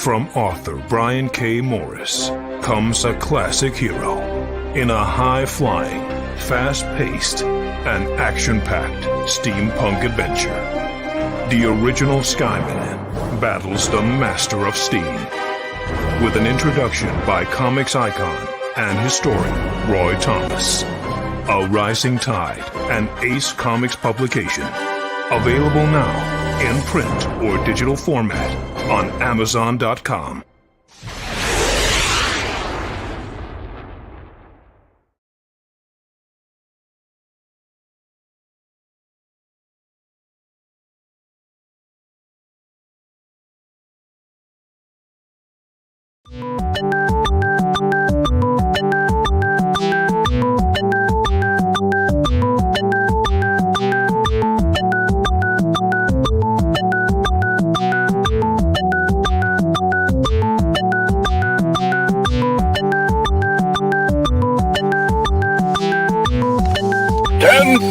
From author Brian K. Morris comes a classic hero in a high-flying, fast-paced, and action-packed steampunk adventure. The original Skyman battles the Master of Steam with an introduction by comics icon and historian Roy Thomas. A Rising Tide, an Ace Comics publication. Available now in print or digital format on Amazon.com.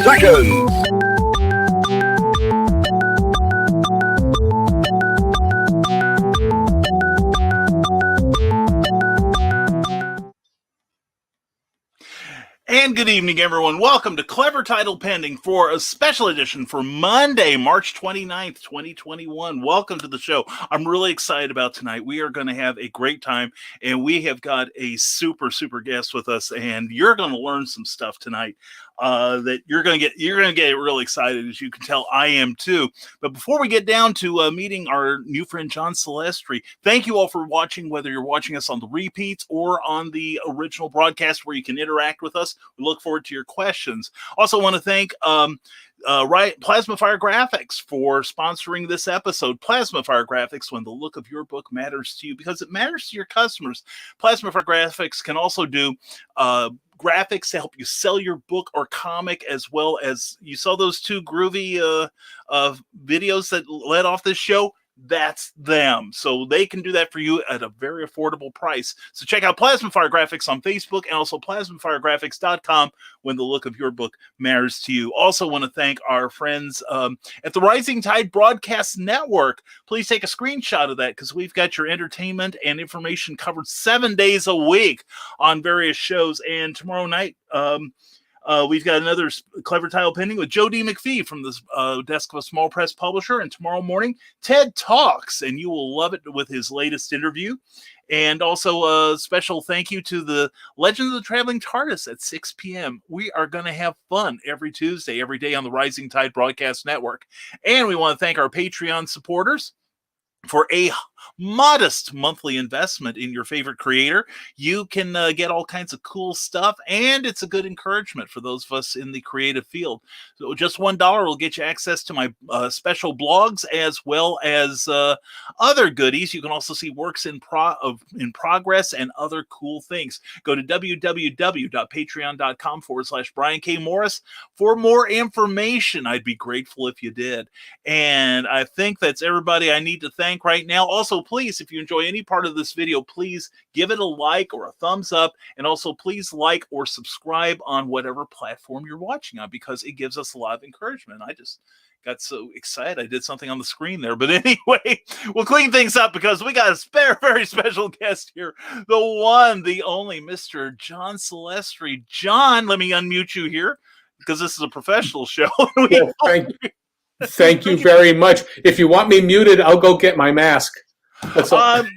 Seconds. And good evening, everyone. Welcome to Clever Title Pending for a special edition for Monday, March 29th, 2021. Welcome to the show. I'm really excited about tonight. We are going to have a great time, and we have got a super guest with us, and you're going to learn some stuff tonight that you're going to get really excited. As you can tell, I am too. But before we get down to meeting our new friend John Celestri, thank you all for watching, whether you're watching us on the repeats or on the original broadcast where you can interact with us. We look forward to your questions. Also want to thank Plasma Fire Graphics for sponsoring this episode. Plasma Fire Graphics, when the look of your book matters to you, because it matters to your customers. Plasma Fire Graphics can also do graphics to help you sell your book or comic, as well as you saw those two groovy videos that led off this show. That's them. So they can do that for you at a very affordable price. So check out Plasma Fire Graphics on Facebook and also plasmafiregraphics.com when the look of your book matters to you. Also want to thank our friends at the Rising Tide Broadcast Network. Please take a screenshot of that, because we've got your entertainment and information covered 7 days a week on various shows. And tomorrow night, we've got another Clever Title Pending with Joe D. McPhee from the desk of a small press publisher. And tomorrow morning, Ted Talks, and you will love it with his latest interview. And also a special thank you to the Legend of the Traveling TARDIS at 6 p.m. We are going to have fun every Tuesday, every day on the Rising Tide Broadcast Network. And we want to thank our Patreon supporters. For a modest monthly investment in your favorite creator, you can get all kinds of cool stuff, and it's a good encouragement for those of us in the creative field. So just $1 will get you access to my special blogs, as well as other goodies. You can also see works in progress and other cool things. Go to www.patreon.com/Brian K. Morris for more information. I'd be grateful if you did. And I think that's everybody I need to thank right now. Also, please, if you enjoy any part of this video, please give it a like or a thumbs up, and also please like or subscribe on whatever platform you're watching on, because it gives us a lot of encouragement. I just got so excited I did something on the screen there. But anyway, we'll clean things up, because we got a very special guest here, the one, the only Mr. John Celestri. John, let me unmute you here, because this is a professional show. Thank you very much. If you want me muted, I'll go get my mask.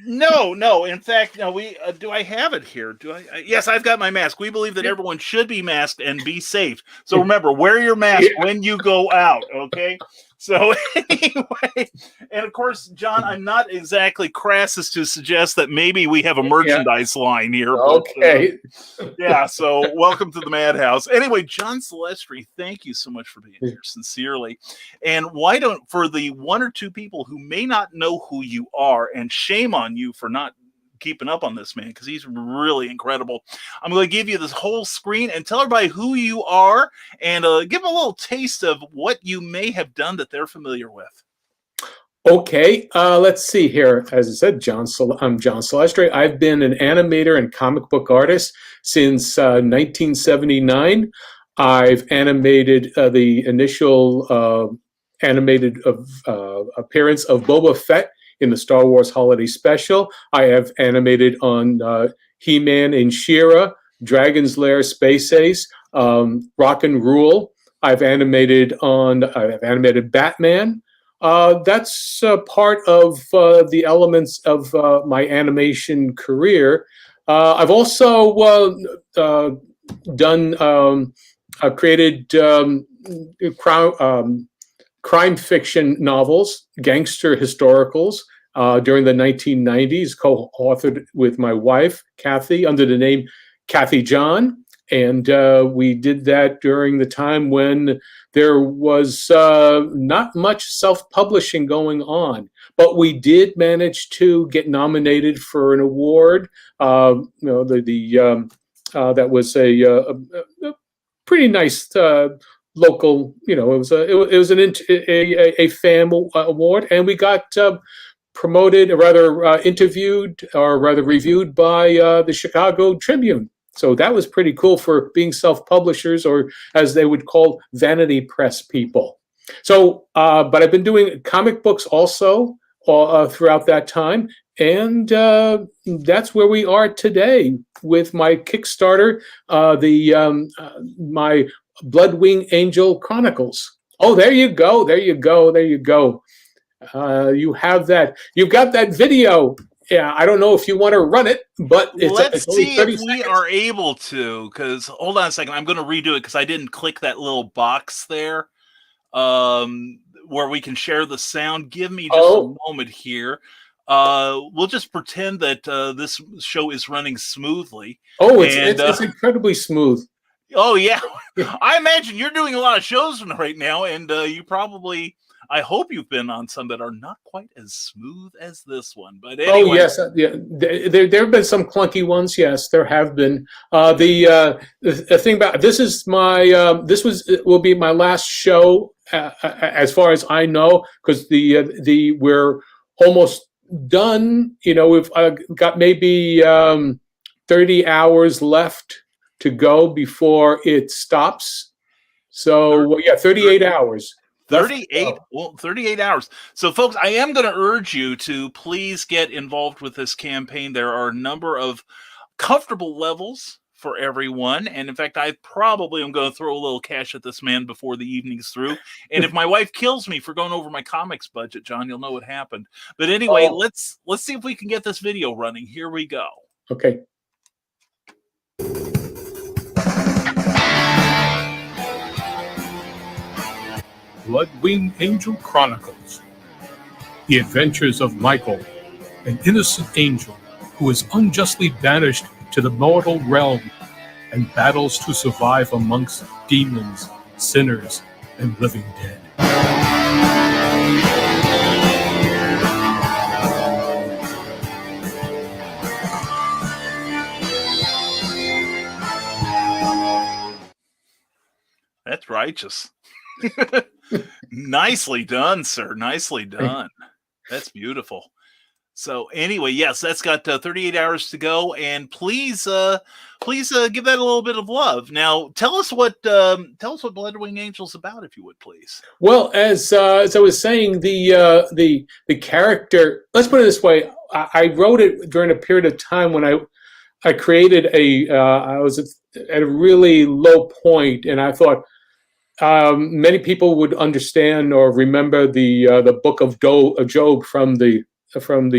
No. In fact, no. Do I have it here? Do I? Yes, I've got my mask. We believe that everyone should be masked and be safe. So remember, wear your mask when you go out. Okay. So anyway, and of course, John, I'm not exactly crass as to suggest that maybe we have a merchandise line here. Okay. But, so welcome to the Madhouse. Anyway, John Celestri, thank you so much for being here, sincerely. And for the one or two people who may not know who you are, and shame on you for not keeping up on this man, because he's really incredible, I'm going to give you this whole screen and tell everybody who you are, and give them a little taste of what you may have done that they're familiar with. Okay, let's see here. As I said, I'm John Celestri. I've been an animator and comic book artist since 1979. I've animated the initial animated appearance of Boba Fett in the Star Wars Holiday Special. I have animated on He-Man and She-Ra, Dragon's Lair, Space Ace, Rock and Rule. I've animated Batman. That's part of the elements of my animation career. I've also created crime fiction novels, gangster historicals during the 1990s, co-authored with my wife, Kathy, under the name Kathy John. And we did that during the time when there was not much self-publishing going on. But we did manage to get nominated for an award. That was a pretty nice local. It was a fan award, and we got promoted, or rather interviewed, or rather reviewed by the Chicago Tribune. So that was pretty cool for being self-publishers, or as they would call vanity press people. So, but I've been doing comic books also throughout that time. And that's where we are today with my Kickstarter, my Bloodwing Angel Chronicles. Oh, there you go. There you go. There you go. You have that. You've got that video. Yeah, I don't know if you want to run it, but let's see if we seconds. are able to. Because hold on a second, I'm going to redo it because I didn't click that little box there, where we can share the sound. Give me just a moment here. We'll just pretend that this show is running smoothly. Oh, it's incredibly smooth. Oh yeah, I imagine you're doing a lot of shows right now, and you probably. I hope you've been on some that are not quite as smooth as this one. But anyway. Oh yes, yeah. There have been some clunky ones. Yes, there have been. The thing about this is will be my last show as far as I know, because we're almost done. We've got maybe 30 hours left to go before it stops. So 38 hours. 38 hours. So, folks, I am going to urge you to please get involved with this campaign. There are a number of comfortable levels for everyone. And in fact, I probably am going to throw a little cash at this man before the evening's through. And if my wife kills me for going over my comics budget, John, you'll know what happened. But anyway, let's see if we can get this video running. Here we go. Okay. Bloodwing Angel Chronicles. The adventures of Michael, an innocent angel who is unjustly banished to the mortal realm and battles to survive amongst demons, sinners, and living dead. That's righteous. Nicely done, sir. Nicely done. That's beautiful. So anyway, yes, that's got 38 hours to go, and please give that a little bit of love. Now, tell us what Bloodwing Angel's about, if you would, please. Well, as I was saying, the character. Let's put it this way: I wrote it during a period of time when I created I was at a really low point, and I thought. Many people would understand or remember the book of Job from the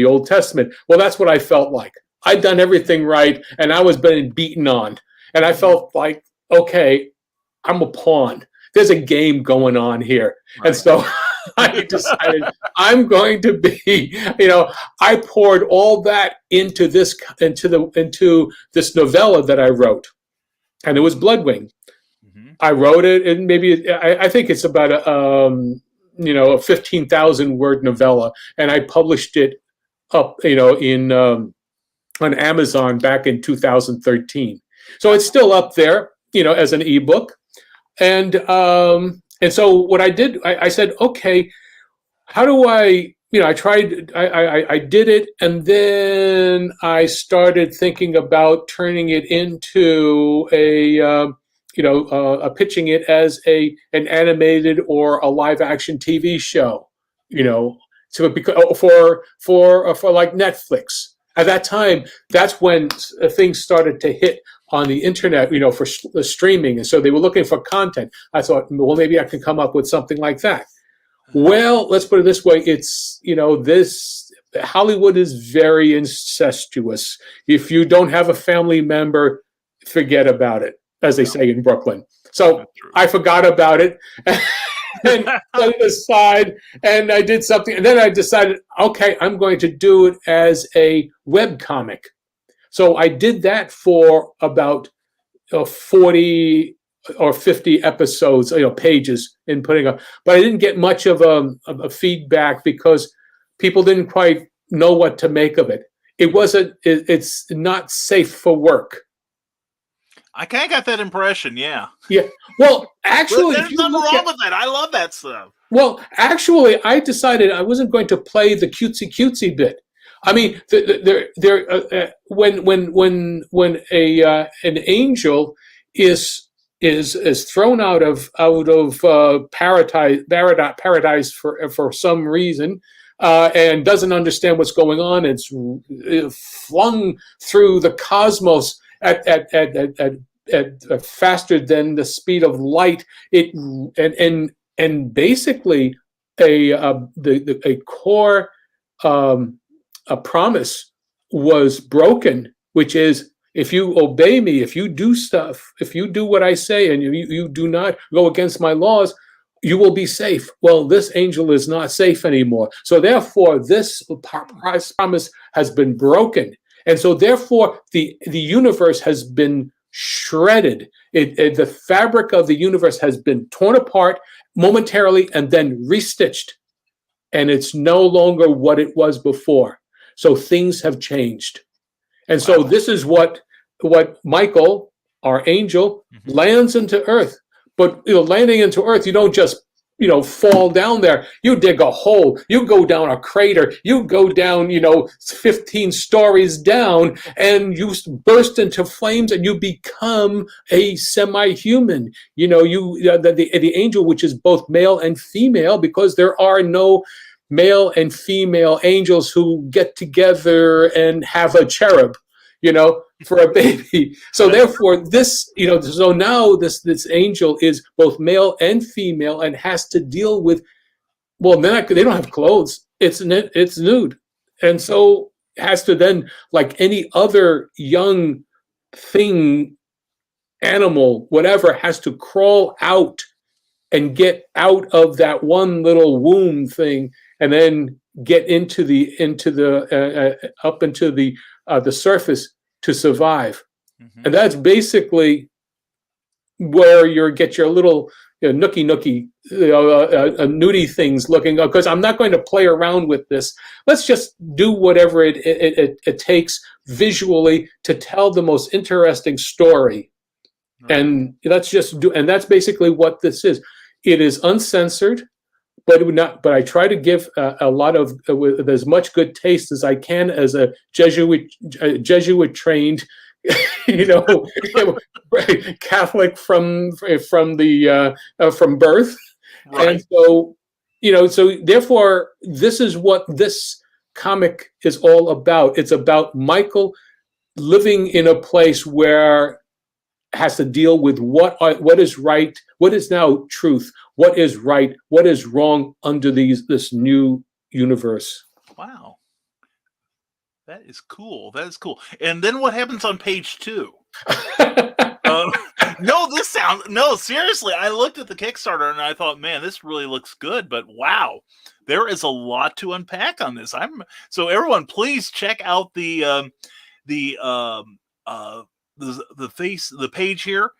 Old Testament. Well, that's what I felt like. I'd done everything right, and I was being beaten on. And I felt like, okay, I'm a pawn. There's a game going on here. Right. And so I decided I'm going to be, I poured all that into this novella that I wrote, and it was Bloodwing. I wrote it, and maybe I think it's about a 15,000 word novella, and I published it up, on Amazon back in 2013. So it's still up there, as an ebook, and so what I did, I said, okay, how do I? I tried. I did it, and then I started thinking about turning it into pitching it as an animated or a live action TV show, to for like Netflix. At that time, that's when things started to hit on the internet, for streaming, and so they were looking for content. I thought, well, maybe I can come up with something like that. Well, let's put it this way: it's this Hollywood is very incestuous. If you don't have a family member, forget about it, as they say in Brooklyn. So I forgot about it and set it aside, and I did something, and then I decided, okay, I'm going to do it as a web comic. So I did that for about 40 or 50 episodes, pages in putting up. But I didn't get much of a feedback because people didn't quite know what to make of it. It's not safe for work. I kind of got that impression, yeah. Yeah. Well, actually, there's nothing wrong with that. I love that stuff. Well, actually, I decided I wasn't going to play the cutesy bit. I mean, when an angel is thrown out of paradise for some reason, and doesn't understand what's going on, it's flung through the cosmos at faster than the speed of light. And basically a core a promise was broken, which is, if you obey me, if you do stuff, if you do what I say, and you do not go against my laws, you will be safe. Well, this angel is not safe anymore. So therefore, this promise has been broken. And so therefore, the universe has been shredded. The fabric of the universe has been torn apart momentarily and then restitched. And it's no longer what it was before. So things have changed. And so this is what Michael, our angel, lands into Earth. But landing into Earth, you don't just fall down there. You dig a hole. You go down a crater. You go down 15 stories down, and you burst into flames, and you become a semi-human. The angel, which is both male and female, because there are no male and female angels who get together and have a cherub, for a baby. So therefore, so now this angel is both male and female and has to deal with, well, they don't have clothes. It's nude. And so has to then, like any other young thing, animal, whatever, has to crawl out and get out of that one little womb thing, and then get into the up into the surface to survive. And that's basically where you get your little nookie nudie things looking, because I'm not going to play around with this. Let's just do whatever it takes visually to tell the most interesting story. And let's just do, and that's basically what this is. It is uncensored, but it would not. But I try to give a lot of with as much good taste as I can as a Jesuit trained, Catholic from birth, right. And so so therefore, this is what this comic is all about. It's about Michael living in a place where has to deal with what is right, what is now truth, what is right, what is wrong under this new universe. Wow. That is cool. That is cool. And then what happens on page 2? No, seriously, I looked at the Kickstarter and I thought, man, this really looks good, but wow, there is a lot to unpack on this. So everyone, please check out the page here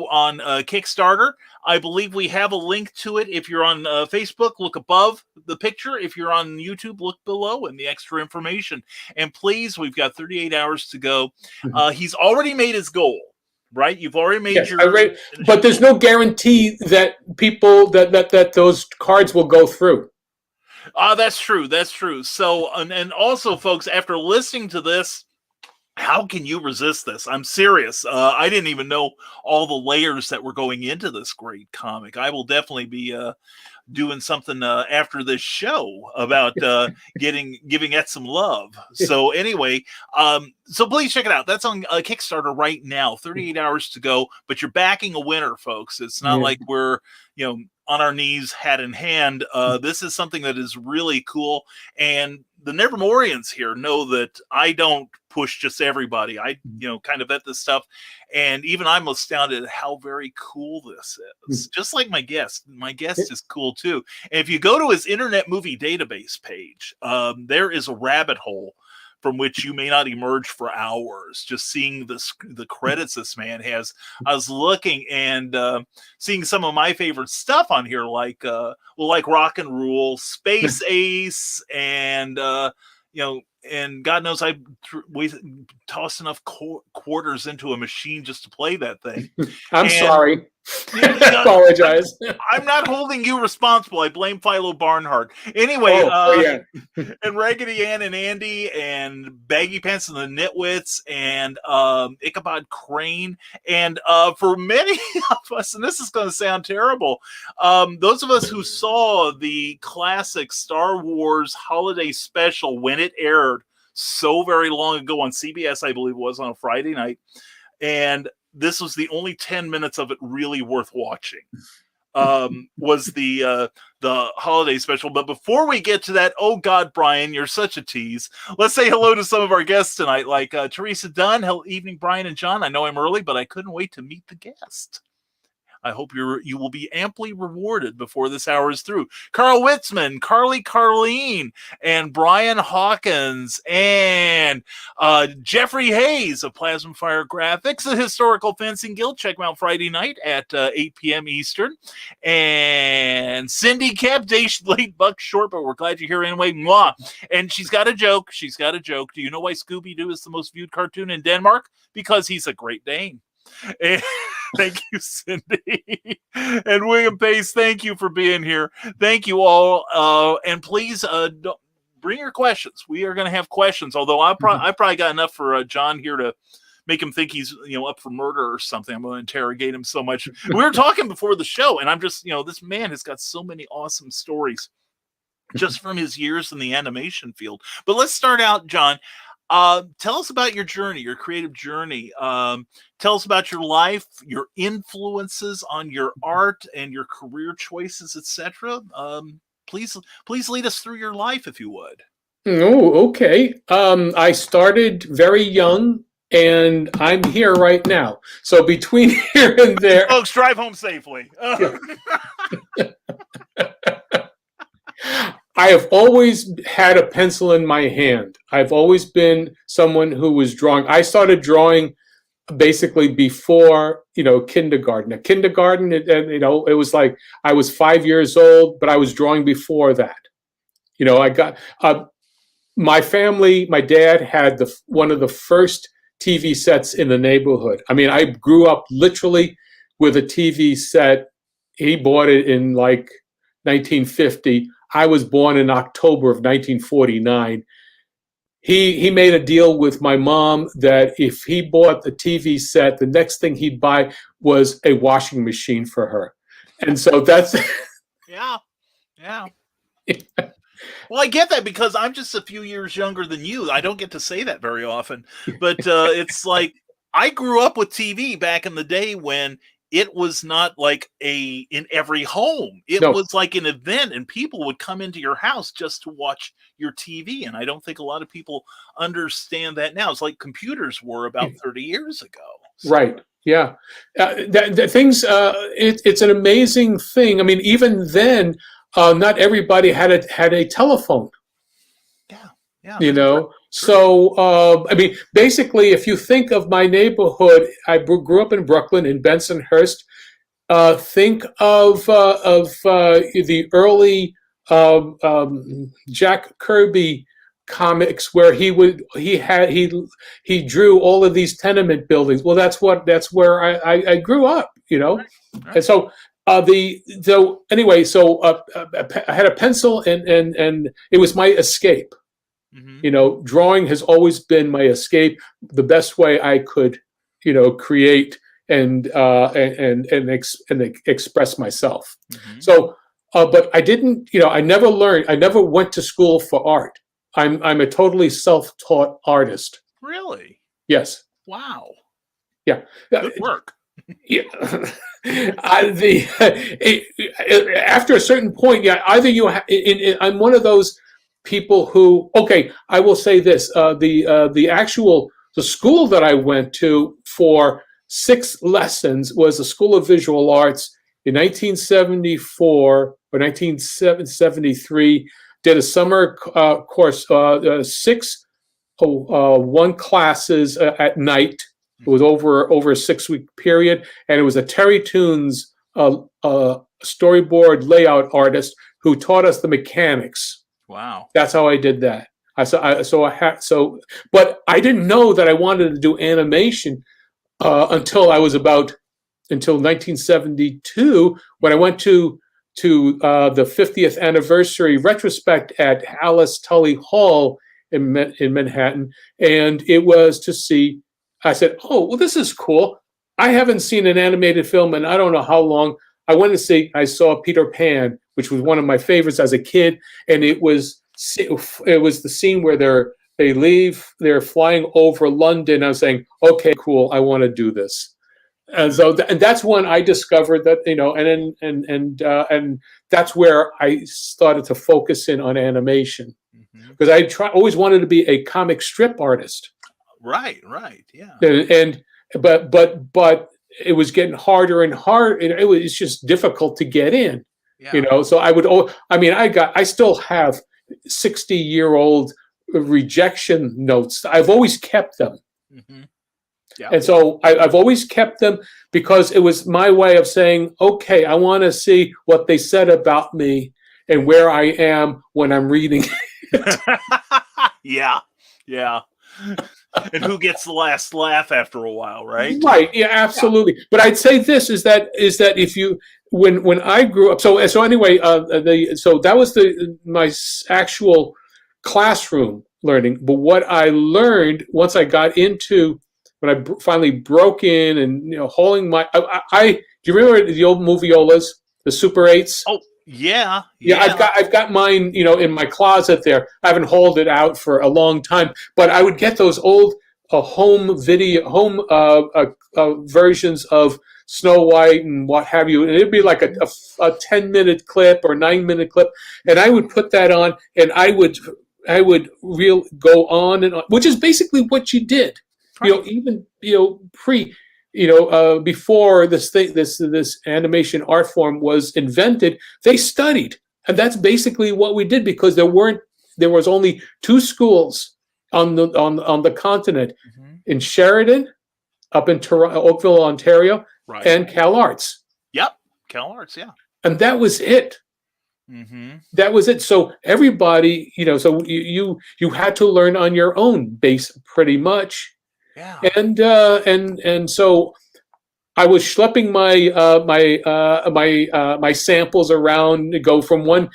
on Kickstarter. I believe we have a link to it. If you're on Facebook, look above the picture. If you're on YouTube, look below and the extra information. And please, we've got 38 hours to go. He's already made his goal, right? You've already made your. But there's no guarantee that people that those cards will go through. That's true. That's true. So, and also, folks, after listening to this, how can you resist this? I'm serious. I didn't even know all the layers that were going into this great comic. I will definitely be doing something after this show about giving it some love. So anyway, so please check it out. That's on Kickstarter right now. 38 hours to go, but you're backing a winner, folks. It's not like we're on our knees, hat in hand. This is something that is really cool, and the Nevermorians here know that I don't push just everybody. I kind of vet this stuff, and even I'm astounded at how very cool this is. Just like my guest is cool too. And if you go to his Internet Movie Database page, there is a rabbit hole from which you may not emerge for hours. Just seeing the credits this man has. I was looking and seeing some of my favorite stuff on here, like Rock and Rule, Space Ace, and and God knows I tossed enough quarters into a machine just to play that thing. I'm sorry. I apologize. I'm not holding you responsible. I blame Philo Barnhart. Anyway, and Raggedy Ann and Andy and Baggy Pants and the Nitwits and Ichabod Crane. And for many of us, and this is going to sound terrible, those of us who saw the classic Star Wars holiday special when it aired so very long ago on CBS, I believe it was, on a Friday night, and this was the only 10 minutes of it really worth watching, was the holiday special. But before we get to that, oh God, Brian, you're such a tease. Let's say hello to some of our guests tonight, like Teresa Dunn. Hello, evening, Brian and John. I know I'm early, but I couldn't wait to meet the guest. I hope you will be amply rewarded before this hour is through. Carl Witzman, Carly Carleen, and Brian Hawkins, and Jeffrey Hayes of Plasma Fire Graphics, the Historical Fencing Guild. Check them out Friday night at 8 p.m. Eastern. And Cindy Kemp, late buck short, but we're glad you're here anyway. Mwah. And she's got a joke. Do you know why Scooby-Doo is the most viewed cartoon in Denmark? Because he's a Great Dane. And thank you, Cindy. And William Pace, thank you for being here. Thank you all. And please bring your questions. We are going to have questions, although I probably got enough for John here to make him think he's up for murder or something. I'm going to interrogate him so much. We were talking before the show, and I'm just, this man has got so many awesome stories just from his years in the animation field. But let's start out, John. Tell us about your journey, your creative journey. Tell us about your life, your influences on your art and your career choices, etc. Please lead us through your life, if you would. Oh, okay. I started very young, and I'm here right now. So between here and there, folks, drive home safely. I have always had a pencil in my hand. I've always been someone who was drawing. I started drawing basically before, kindergarten. At kindergarten, it was like I was 5 years old, but I was drawing before that. I got my family. My dad had one of the first TV sets in the neighborhood. I mean, I grew up literally with a TV set. He bought it in like 1950. I was born in October of 1949. He made a deal with my mom that if he bought the TV set, the next thing he'd buy was a washing machine for her. And so that's... Yeah. Well, I get that because I'm just a few years younger than you. I don't get to say that very often. But it's like I grew up with TV back in the day when it was not like in every home. It was like an event, and people would come into your house just to watch your TV. And I don't think a lot of people understand that now. It's like computers were about 30 years ago. So. Right. Yeah. It's an amazing thing. I mean, even then, not everybody had a telephone. Yeah. So, I mean, basically, if you think of my neighborhood, I grew up in Brooklyn, in Bensonhurst. Think of the early Jack Kirby comics, where he drew all of these tenement buildings. Well, that's where I grew up, Right. And so I had a pencil, and it was my escape. Mm-hmm. Drawing has always been my escape, the best way I could, create and express myself. Mm-hmm. So But I didn't, I never learned. I never went to school for art. I'm a totally self-taught artist. Really? Yes. Wow. Yeah. Good work. Yeah. After a certain point, yeah, either I'm one of those people who, okay, I will say this, the school that I went to for 6 lessons was the School of Visual Arts in 1974 or 1973, did a summer course, 6 one classes at night. It was over a 6-week period, and it was a Terry Toons storyboard layout artist who taught us the mechanics. Wow. That's how I did that. But I didn't know that I wanted to do animation until 1972, when I went to the 50th anniversary retrospect at Alice Tully Hall in Manhattan, and it was to see. I said, "Oh, well, this is cool. I haven't seen an animated film in I don't know how long." I went to see. I saw Peter Pan, which was one of my favorites as a kid, and it was the scene where they're flying over London. I was saying, "Okay, cool. I want to do this." And so, and that's when I discovered that, and that's where I started to focus in on animation, because always wanted to be a comic strip artist. Right, yeah. But it was getting harder and harder. It was just difficult to get in, So I still have 60-year-old rejection notes. I've always kept them. Mm-hmm. Yeah. And so I've always kept them because it was my way of saying, okay, I want to see what they said about me and where I am when I'm reading it. Yeah. And who gets the last laugh after a while, right? Right. Yeah, absolutely. Yeah. But I'd say this is that if you when I grew up, so anyway, so that was my actual classroom learning. But what I learned once I got into, when I finally broke in and hauling my, do you remember the old moviolas, the Super 8s? Oh yeah. I've got mine, in my closet there. I haven't hauled it out for a long time, but I would get those old home versions of Snow White and what have you, and it'd be like a 10-minute clip or 9-minute clip, and I would put that on, and I would go on and on, which is basically what you did. Right. Even before this animation art form was invented, they studied, and that's basically what we did, because there was only 2 schools on the continent, in Sheridan, up in Oakville, Ontario, right, and Cal Arts. Yep, Cal Arts, yeah, and that was it. That was it. So everybody, so you had to learn on your own base, pretty much. Yeah. And so I was schlepping my samples around to go from one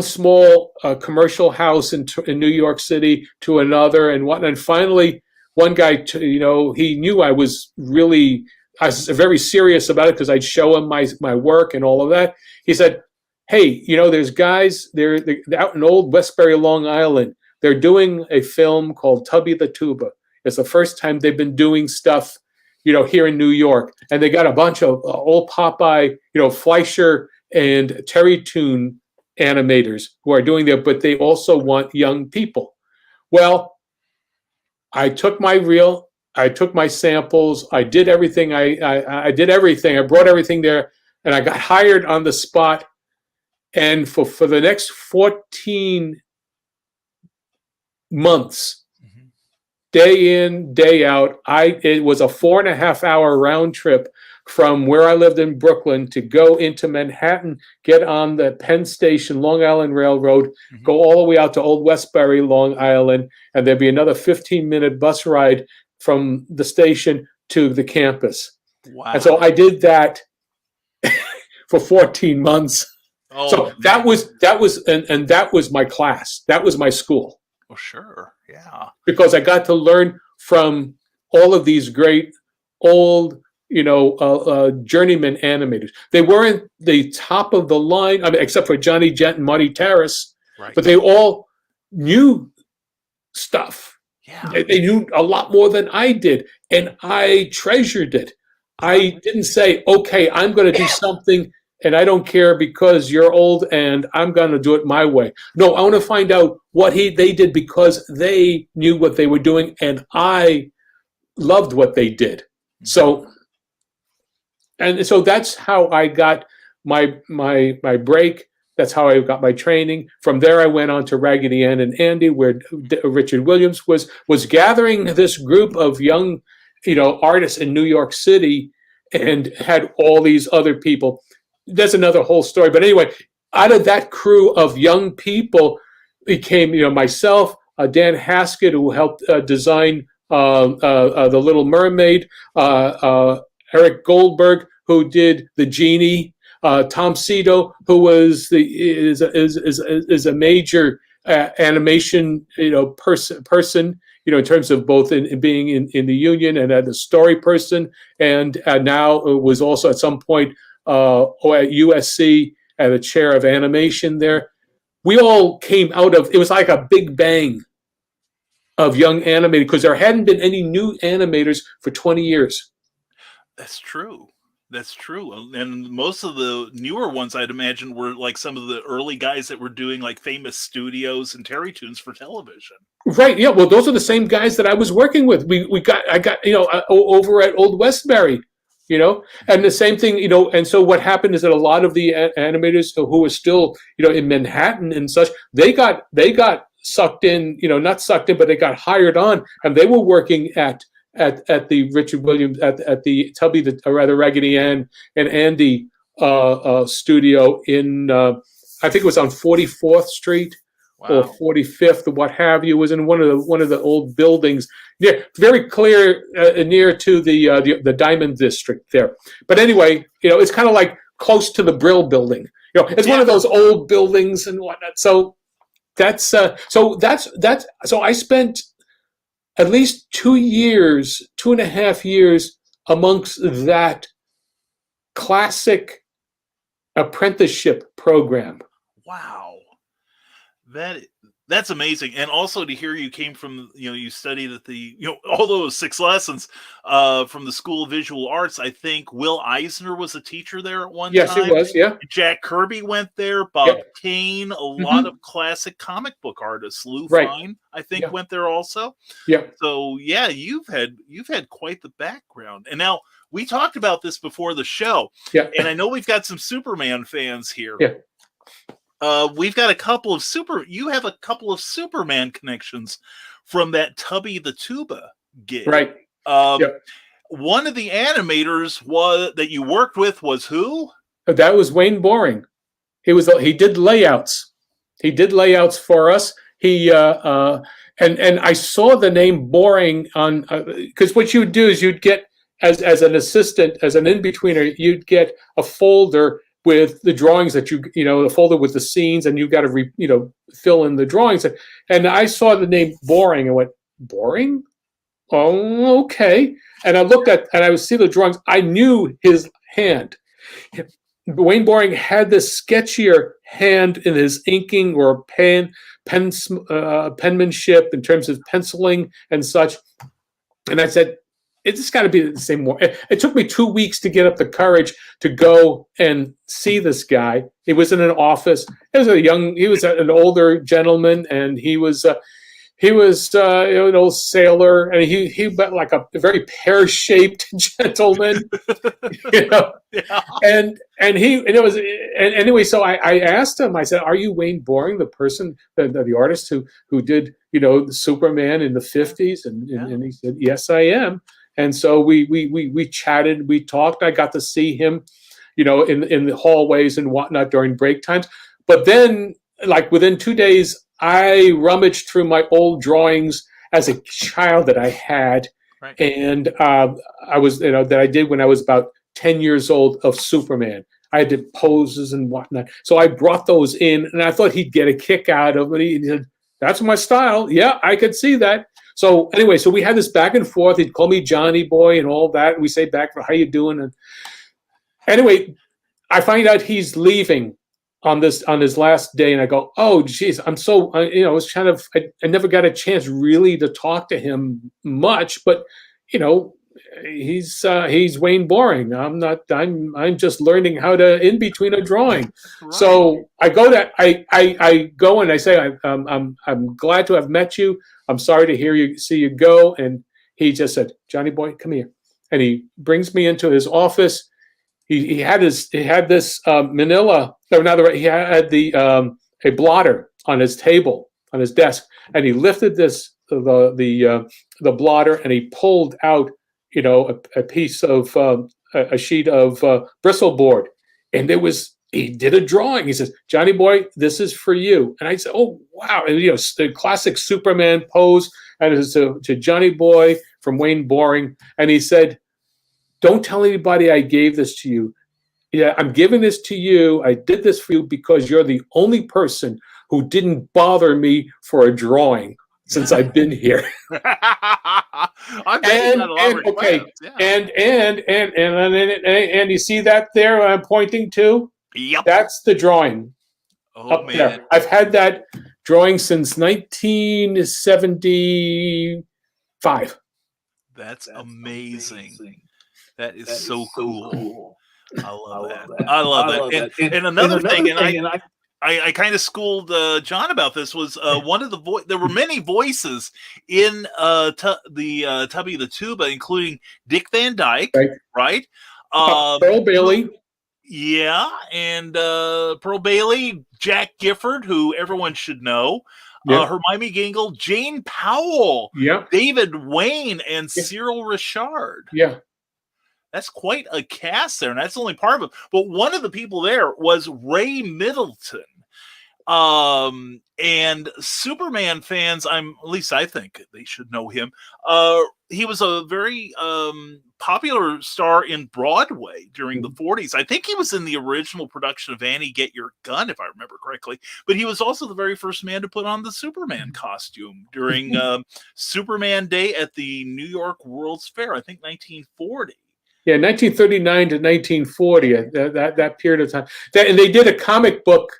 small commercial house in New York City to another, and finally one guy, he knew I was very serious about it, because I'd show him my work and all of that. He said, "Hey, there's guys they're out in Old Westbury, Long Island. They're doing a film called Tubby the Tuba. It's the first time they've been doing stuff, here in New York. And they got a bunch of old Popeye, Fleischer and Terry Toon animators who are doing that, but they also want young people." Well, I took my reel, I took my samples, I did everything. I did everything. I brought everything there, and I got hired on the spot. And for the next 14 months, day in, day out, it was a 4.5-hour round trip from where I lived in Brooklyn to go into Manhattan, get on the Penn Station, Long Island Railroad, go all the way out to Old Westbury, Long Island, and there'd be another 15-minute bus ride from the station to the campus. Wow. And so I did that for 14 months. Oh, so man. that was my class. That was my school. Oh, sure. Yeah. Because I got to learn from all of these great old, journeyman animators. They weren't the top of the line, I mean, except for Johnny Jett and Marty Terrace, Right. but they all knew stuff. Yeah. They knew a lot more than I did, and I treasured it. I didn't say, okay, I'm going to do something, and I don't care because you're old, and I'm going to do it my way. No, I want to find out what they did because they knew what they were doing, and I loved what they did. So that's how I got my break. That's how I got my training. From there, I went on to Raggedy Ann and Andy, where Richard Williams was gathering this group of young, artists in New York City, and had all these other people. That's another whole story. But anyway, out of that crew of young people became, myself, Dan Haskett, who helped design The Little Mermaid, Eric Goldberg, who did The Genie, Tom Cito, who is a major animation person in terms of both in being in the union and as a story person, and now was also at some point at USC at the chair of animation there. We all came out of, it was like a big bang of young animators, because there hadn't been any new animators for 20 years. That's true. That's true. And most of the newer ones, I'd imagine, were like some of the early guys that were doing like Famous Studios and Terry Tunes for television. Right. Yeah. Well, those are the same guys that I was working with. I got over at Old Westbury, and the same thing, and so what happened is that a lot of the animators who were still, in Manhattan and such, they got sucked in, not sucked in, but they got hired on, and they were working at the Richard Williams, at the Raggedy Ann and Andy studio in, I think it was on 44th Street. Wow. Or 45th, or what have you. It was in one of the old buildings, very clear near to the Diamond District there. But anyway, it's kind of like close to the Brill Building. It's one of those old buildings and whatnot. So so I spent at least 2.5 years amongst that classic apprenticeship program. Wow. That's amazing. And also to hear you came from, you studied at the, all those 6 lessons from the School of Visual Arts. I think Will Eisner was a teacher there at one time. Yes, he was, yeah. Jack Kirby went there, Bob Kane, a lot of classic comic book artists. Lou Fine, I think, went there also. Yeah. So yeah, you've had quite the background. And now we talked about this before the show. Yeah. And I know we've got some Superman fans here. Yeah. We've got a couple of Superman connections from that Tubby the Tuba gig. Right. One of the animators that you worked with was who? That was Wayne Boring. He did layouts. He did layouts for us. And I saw the name Boring on, because what you would do is you'd get, as an assistant, as an in-betweener, you'd get a folder with the drawings that the folder with the scenes, and you've got to fill in the drawings. And I saw the name Boring and went, Boring? Oh, okay. And I looked at, and I would see the drawings. I knew his hand. Wayne Boring had this sketchier hand in his inking or penmanship in terms of penciling and such. And I said, it's just got to be the same one. It took me 2 weeks to get up the courage to go and see this guy. He was in an office. He was an older gentleman, and he was an old sailor, and he went like a very pear-shaped gentleman, Yeah. And anyway, so I asked him. I said, "Are you Wayne Boring, the person, the artist who did Superman in the 50s?" And he said, "Yes, I am." And so we chatted, we talked. I got to see him, in the hallways and whatnot during break times. But then, like within 2 days, I rummaged through my old drawings as a child that I had, right. And I was, that I did when I was about 10 years old of Superman. I did poses and whatnot. So I brought those in, and I thought he'd get a kick out of it. He said, "That's my style." Yeah, I could see that. So anyway, so we had this back and forth. He'd call me Johnny Boy and all that. We say back, how you doing? And anyway, I find out he's leaving on his last day, and I go, oh, geez, I'm so, it was kind of, I never got a chance really to talk to him much, but, he's Wayne Boring. I'm just learning how to in between a drawing. Right. So I go and I say, I'm glad to have met you. I'm sorry to see you go. And he just said, Johnny Boy, come here. And he brings me into his office. He had this manila. No, not the. He had a blotter on his table on his desk, and he lifted the blotter, and he pulled out a piece of a sheet of bristle board, and he did a drawing. He says, Johnny Boy, this is for you. And I said, oh wow, and the classic Superman pose, and it was to Johnny Boy from Wayne Boring, and he said, don't tell anybody I gave this to you. Yeah, I'm giving this to you. I did this for you because you're the only person who didn't bother me for a drawing since I've been here. And you see that there I'm pointing to? Yep. That's the drawing. Oh, up man. there. I've had that drawing since 1975. That's amazing. That is so cool. I love that. I love that. And another thing, I kind of schooled John about this, was one of the there were many voices in the Tubby the Tuba, including Dick Van Dyke, right? Pearl Bailey. Yeah, and Pearl Bailey, Jack Gifford, who everyone should know. Yep. Hermione Gingle, Jane Powell, David Wayne, and Cyril Richard. Yeah. That's quite a cast there, and that's only part of it. But one of the people there was Ray Middleton. And Superman fans, at least I think they should know him. He was a very popular star in Broadway during the 40s. I think he was in the original production of Annie, Get Your Gun, if I remember correctly. But he was also the very first man to put on the Superman costume during Superman Day at the New York World's Fair, I think 1940. Yeah, 1939 to 1940, that period of time. And they did a comic book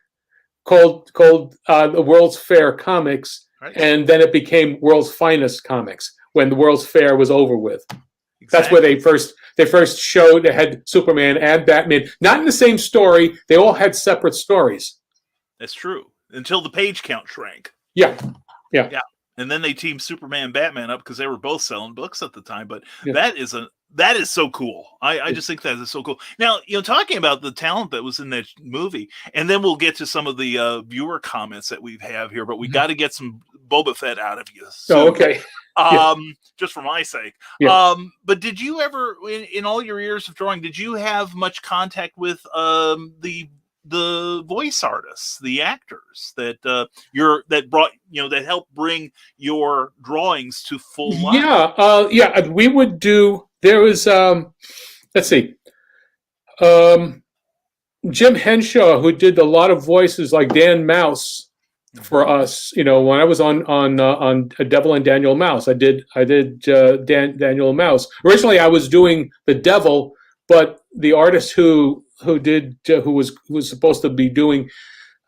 called the World's Fair Comics, right. And then it became World's Finest Comics when the World's Fair was over with. Exactly. That's where they first showed. They had Superman and Batman, not in the same story. They all had separate stories. That's true. Until the page count shrank. Yeah. And then they teamed Superman and Batman up because they were both selling books at the time. But that is so cool. I just think that is so cool. Now, talking about the talent that was in that movie, and then we'll get to some of the viewer comments that we have here, but we got to get some Boba Fett out of you. So, okay. Just for my sake. Yeah. But did you ever, in all your years of drawing, did you have much contact with the voice artists, the actors that that helped bring your drawings to full life? We would do. There was let's see, Jim Henshaw, who did a lot of voices like Dan Mouse for us. When I was on Devil and Daniel Mouse, I did Daniel Mouse. Originally, I was doing the Devil, but the artist who was supposed to be doing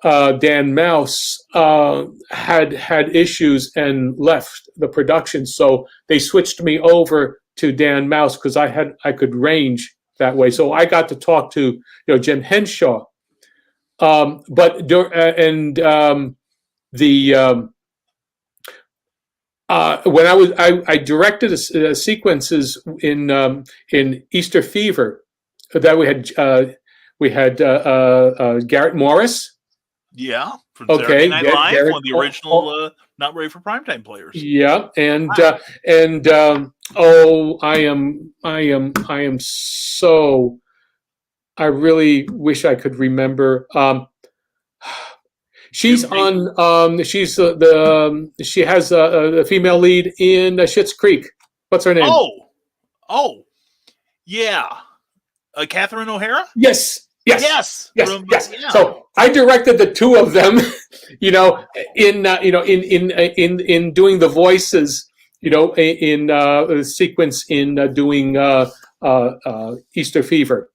Dan Mouse had issues and left the production, so they switched me over to Dan Mouse because I could range that way. So I got to talk to Jim Henshaw, when I directed sequences in Easter Fever that we had Garrett Morris. Yeah, from Saturday Night Live, one of the original Not Ready for Primetime players. Yeah, and I really wish I could remember. She's on. She has a female lead in Schitt's Creek. What's her name? Oh, yeah. Catherine O'Hara? Yes. Yeah. So I directed the two of them, in doing the voices, in a sequence in doing Easter Fever,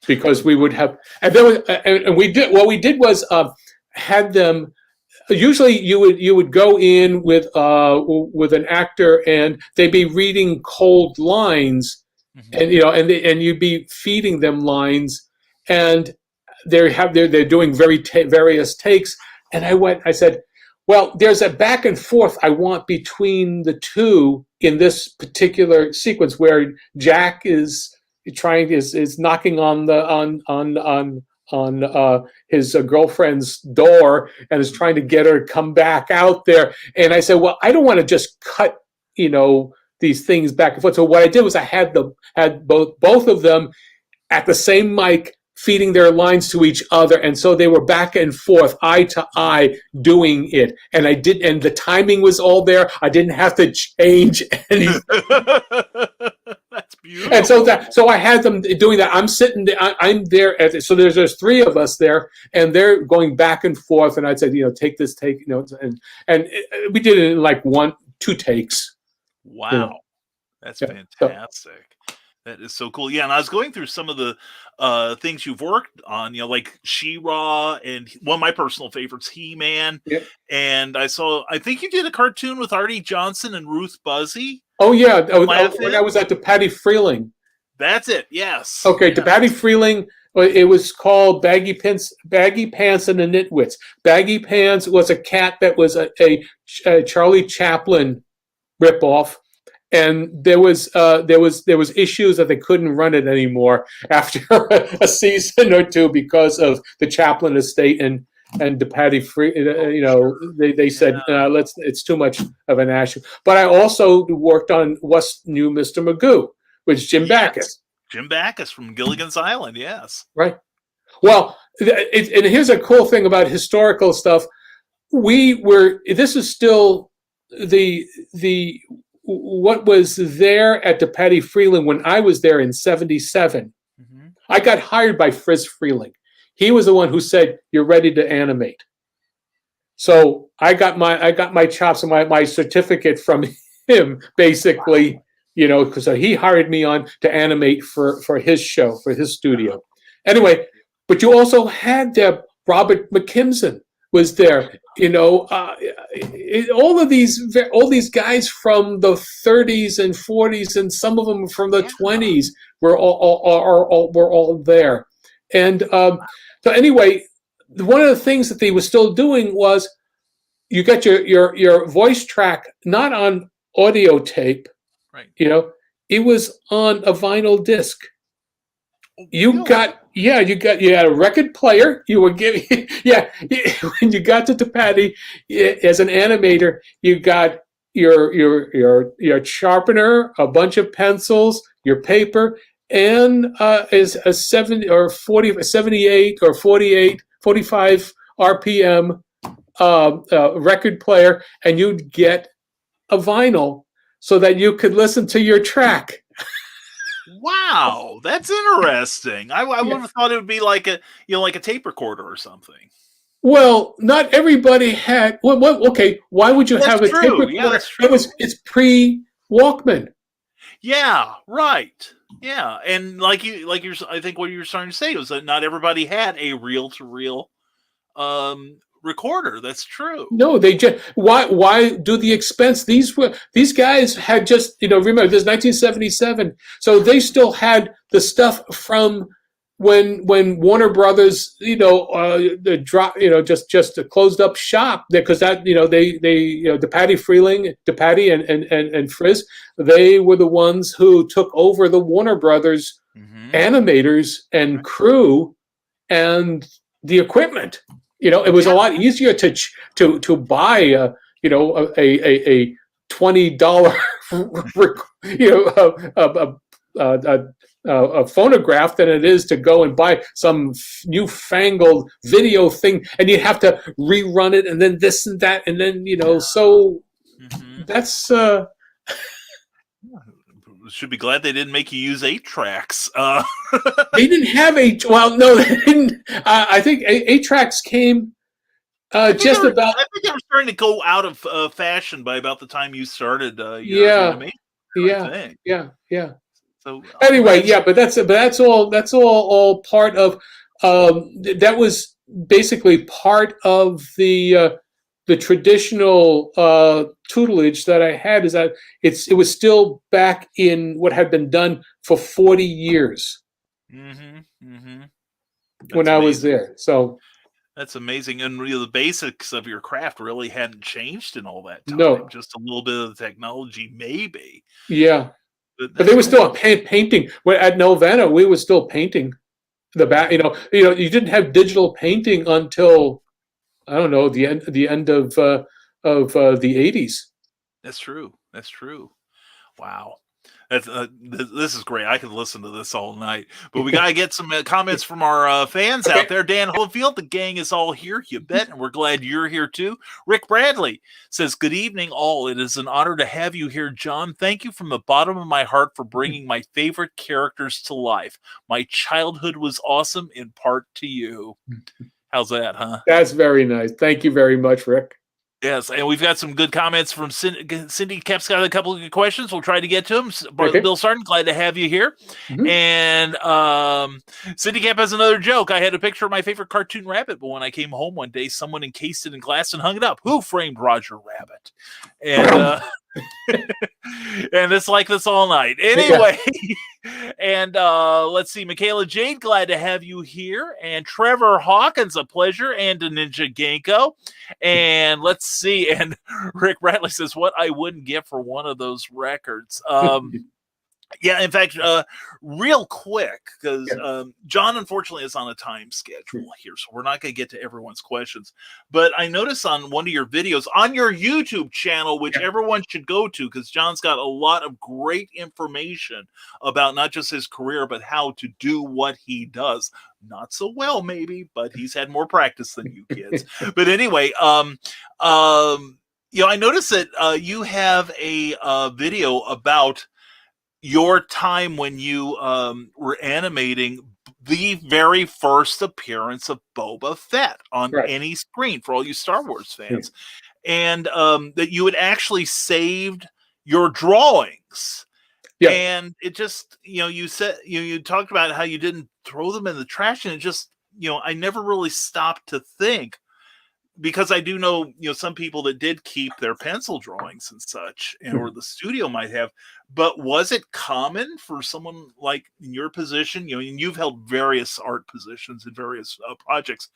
because we would have, and then and we did what we did was had them. Usually, you would go in with an actor, and they'd be reading cold lines, and and you'd be feeding them lines, and they're doing various takes. And I said, well, there's a back and forth I want between the two in this particular sequence where Jack is knocking on his girlfriend's door and is trying to get her to come back out there. And I said, well, I don't want to just cut, these things back and forth. So what I did was I had both of them at the same mic feeding their lines to each other, and so they were back and forth, eye to eye, doing it. And and the timing was all there. I didn't have to change anything. That's beautiful. And so I had them doing that. I'm sitting there. I'm there. So there's three of us there, and they're going back and forth. And I said, take this take, and we did it in like 2 takes. Wow, that's fantastic. That is so cool. Yeah, and I was going through some of the things you've worked on, like She-Ra, and one of my personal favorites, He-Man. Yep. And I think you did a cartoon with Artie Johnson and Ruth Buzzy. Oh, yeah. When I was at the Patty Freeling. That's it, yes. Okay, the Patty Freeling, it was called Baggy Pants and the Nitwits. Baggy Pants was a cat that was a Charlie Chaplin ripoff. And there was issues that they couldn't run it anymore after a season or two because of the Chaplin estate and the Patty Free. They said it's too much of an issue. But I also worked on What's New, Mr. Magoo, with Jim Backus. Jim Backus from Gilligan's Island, yes. Right. Well, and here's a cool thing about historical stuff. This is still the what was there at the Patty Freeling when I was there in 77. Mm-hmm. I got hired by Friz Freeling. He was the one who said, "You're ready to animate." So I got my chops and my certificate from him, basically, because he hired me on to animate for his show, for his studio. Anyway, but you also had Robert McKimson was there. All these guys from the 30s and 40s, and some of them from the 20s were all there. And so anyway, one of the things that they were still doing was you got your voice track not on audio tape, right? It was on a vinyl disc. You had a record player. You were giving, when you got to Patty as an animator, you got your sharpener, a bunch of pencils, your paper, and is a 70 or 40, 78 or 48, 45 RPM record player, and you'd get a vinyl so that you could listen to your track. Wow, that's interesting. I would have thought it would be like a like a tape recorder or something. Well, not everybody had. Well, okay. Why would you have a tape recorder? Yeah, that's true. It's pre-Walkman. Yeah, right. Yeah, and I think what you were starting to say was that not everybody had a reel-to-reel recorder. That's true. No, they just why do the expense? These guys had just remember this is 1977, so they still had the stuff from when Warner Brothers just closed up shop because that the Patty Freeling, the Patty and Friz, they were the ones who took over the Warner Brothers animators and crew and the equipment. It was a lot easier to buy a $20 a phonograph than it is to go and buy some newfangled video thing, and you have to rerun it and then this and that and then so that's. Should be glad they didn't make you use 8 tracks. They didn't have 8. Well, no, they didn't. I think 8 tracks came. Just about. I think they were starting to go out of fashion by about the time you started your Yeah, animation. I yeah, think. yeah. So Anyway, yeah, but that's all part of. That was basically part of the traditional tutelage that I had. Is that it was still back in what had been done for 40 years when That's I was amazing. there. So That's amazing, and the basics of your craft really hadn't changed in all that time. no, Just a little bit of the technology, maybe. yeah, But but they that's were still cool. painting. At Nelvana, we were still painting the back. You didn't have digital painting until I don't know the end of the 80s. That's true. That's true. Wow. That's this is great. I could listen to this all night. But we got to get some comments from our fans out Okay. there. Dan Hofield, the gang is all here, you bet, and we're glad you're here too. Rick Bradley says, "Good evening, all. It is an honor to have you here, John. Thank you from the bottom of my heart for bringing my favorite characters to life. My childhood was awesome, in part to you." How's that, huh? That's very nice. Thank you very much, Rick. Yes, and we've got some good comments from Cindy. Kep's got a couple of good questions. We'll try to get to them. Okay. Bill Sarton, glad to have you here. Mhm. And Cindy Kep has another joke. I had a picture of my favorite cartoon rabbit, but when I came home one day, someone encased it in glass and hung it up. Who framed Roger Rabbit? And and it's like this all night. Anyway, and let's see. Michaela Jade, glad to have you here. And Trevor Hawkins, a pleasure. And a Ninja Genko. And let's see. And Rick Bradley says, what I wouldn't get for one of those records. Yeah, in fact, real quick, because John unfortunately is on a time schedule here, so we're not going to get to everyone's questions. But I noticed on one of your videos on your YouTube channel, which everyone should go to, because John's got a lot of great information about not just his career, but how to do what he does. Not so well, maybe, but he's had more practice than you kids. But anyway, I noticed that you have a video about your time when you were animating the very first appearance of Boba Fett on any screen for all you Star Wars fans, and that you had actually saved your drawings. And it just, you said, you talked about how you didn't throw them in the trash, and it just, I never really stopped to think, because I do know, some people that did keep their pencil drawings and such, or the studio might have. But was it common for someone like in your position, and you've held various art positions in various projects,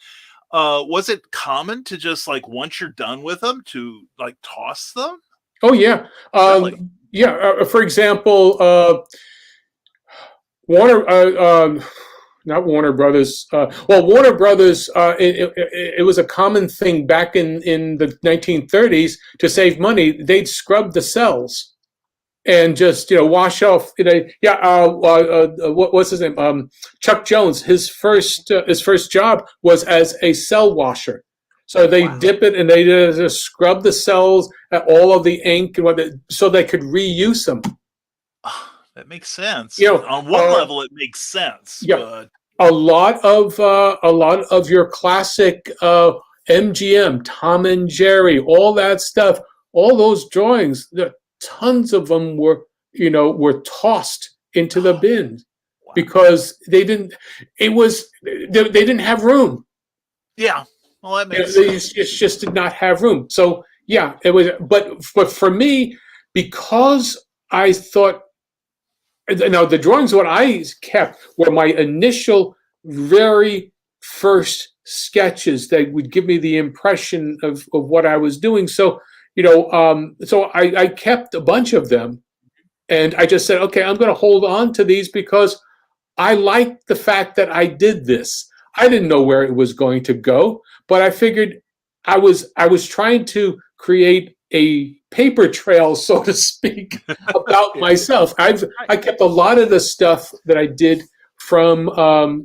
was it common to just, like, once you're done with them, to, like, toss them? Oh yeah, Really? For example, Warner. Not Warner Brothers. Warner Brothers, it was a common thing back in the 1930s to save money. They'd scrub the cells and just, wash off. What's his name? Chuck Jones. His first job was as a cell washer. So they dip it and they just scrub the cells, all of the ink, and so they could reuse them. That makes sense. On one level, it makes sense. Yeah. But a lot of your classic MGM, Tom and Jerry, all that stuff, all those drawings, tons of them were tossed into the bin because they didn't have room. Yeah, well, that makes sense. They just did not have room. So yeah, it was. But for me, because I thought. Now, the drawings, what I kept were my initial, very first sketches that would give me the impression of what I was doing. So, so I kept a bunch of them, and I just said, okay, I'm going to hold on to these because I liked the fact that I did this. I didn't know where it was going to go, but I figured I was trying to create a paper trail, so to speak, about myself. I kept a lot of the stuff that I did from my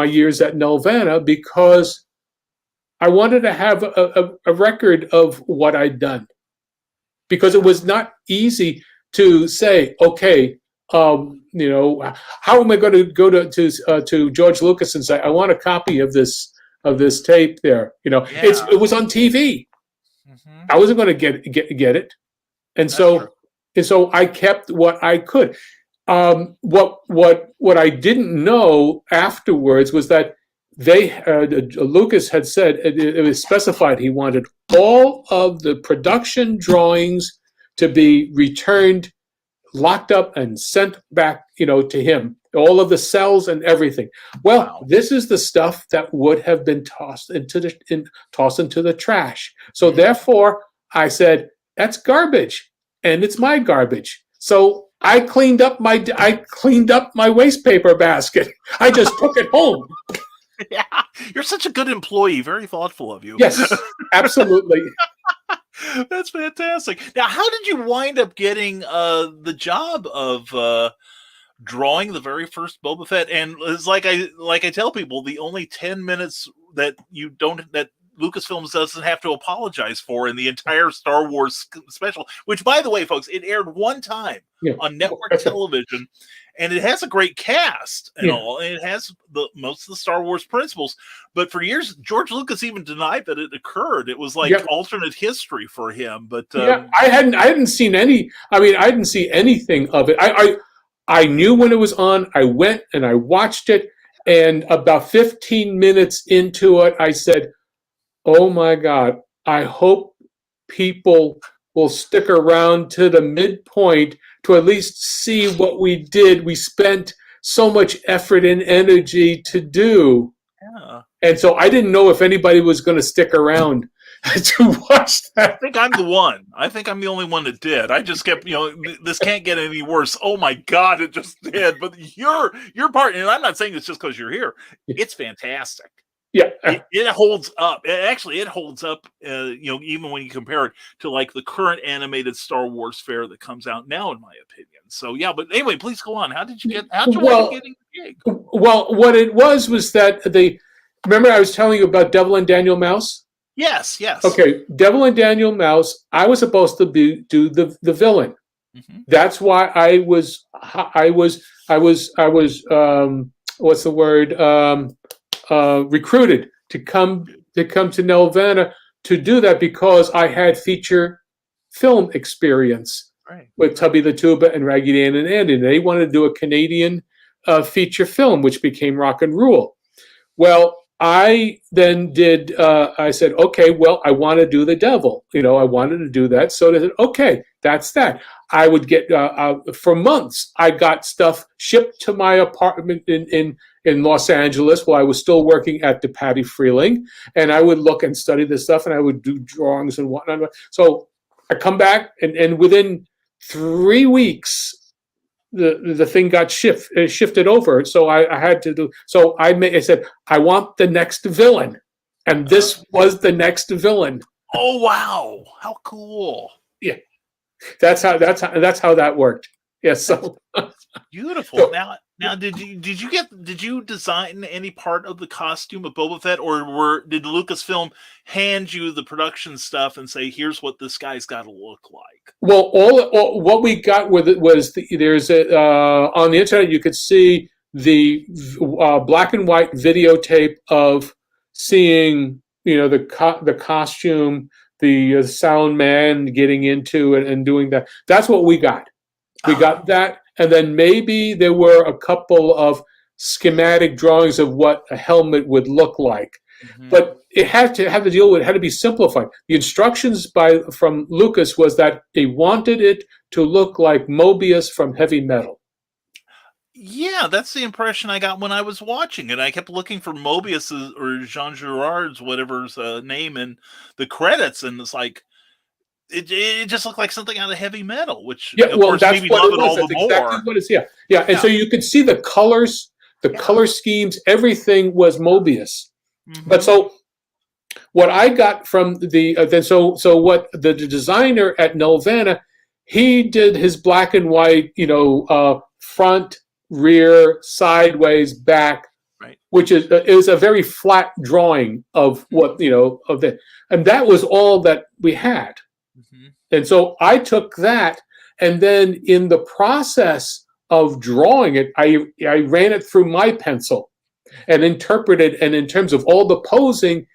years at Nelvana because I wanted to have a record of what I'd done, because it was not easy to say, okay, how am I going to go to George Lucas and say, I want a copy of this of this tape there. You know, Yeah. it was on TV. I wasn't going to get it, and so I kept what I could. What I didn't know afterwards was that Lucas had said it was specified he wanted all of the production drawings to be returned, locked up, and sent back, to him. All of the cells and everything. Well, This is the stuff that would have been tossed into the trash. So therefore, I said that's garbage, and it's my garbage. So I cleaned up my waste paper basket. I just took it home. Yeah, you're such a good employee. Very thoughtful of you. Yes, absolutely. That's fantastic. Now, how did you wind up getting the job of drawing the very first Boba Fett? And it's like I tell people, the only 10 minutes that Lucasfilms doesn't have to apologize for in the entire Star Wars special, which, by the way, folks, it aired one time on network television, and it has a great cast and all, and it has most of the Star Wars principles. But for years, George Lucas even denied that it occurred. It was like alternate history for him. But I hadn't seen any. I mean, I didn't see anything of it. I knew when it was on. I went and I watched it, and about 15 minutes into it, I said, oh my God, I hope people will stick around to the midpoint to at least see what we did. We spent so much effort and energy to do. Yeah. And so I didn't know if anybody was going to stick around to watch that. I think I'm the one. I think I'm the only one that did. I just kept, this can't get any worse. Oh my God, it just did. But your part, and I'm not saying it's just because you're here. It's fantastic. Yeah, it holds up. It holds up. Even when you compare it to like the current animated Star Wars fare that comes out now, in my opinion. So yeah, but anyway, please go on. How'd you wind up getting the gig? Well, what it was that remember I was telling you about Devil and Daniel Mouse? Yes. Okay, Devil and Daniel Mouse. I was supposed to do the villain. Mm-hmm. That's why I was what's the word? Recruited to come to Nelvana to do that because I had feature film experience with Tubby the Tuba and Raggedy Ann and Andy. They wanted to do a Canadian feature film, which became Rock and Rule. Well, I then did. I said, okay, well, I want to do the Devil. I wanted to do that. So they said, okay, that's that. I would get for months. I got stuff shipped to my apartment in Los Angeles while I was still working at the Patty Freeling, and I would look and study this stuff, and I would do drawings and whatnot. So I come back, and within 3 weeks, the thing got shifted over. So I had to do. So I said, I want the next villain, and this was the next villain. Oh wow! How cool! Yeah, that's how that worked. Yes, so beautiful. So, now, did you design any part of the costume of Boba Fett, or did Lucasfilm hand you the production stuff and say, "Here's what this guy's got to look like"? Well, all what we got with it was there's on the internet you could see the black and white videotape of seeing the costume, the sound man getting into it and doing that. That's what we got. We got that, and then maybe there were a couple of schematic drawings of what a helmet would look like. Mm-hmm. But it had to have to deal with. It had to be simplified. The instructions from Lucas was that they wanted it to look like Mobius from Heavy Metal. Yeah, that's the impression I got when I was watching it. I kept looking for Mobius or Jean Girard's whatever's name in the credits, and it's like. It just looked like something out of Heavy Metal, which of course that's made me what love it it all was. the That's more. Exactly what it's, yeah. And so you could see the colors, color schemes, everything was Mobius. Mm-hmm. But so what I got from what the designer at Nelvana, he did his black and white, front, rear, sideways, back. Right. Which is a very flat drawing of what of that, and that was all that we had. Mm-hmm. And so I took that, and then in the process of drawing it, I ran it through my pencil, and interpreted. And in terms of all the posing,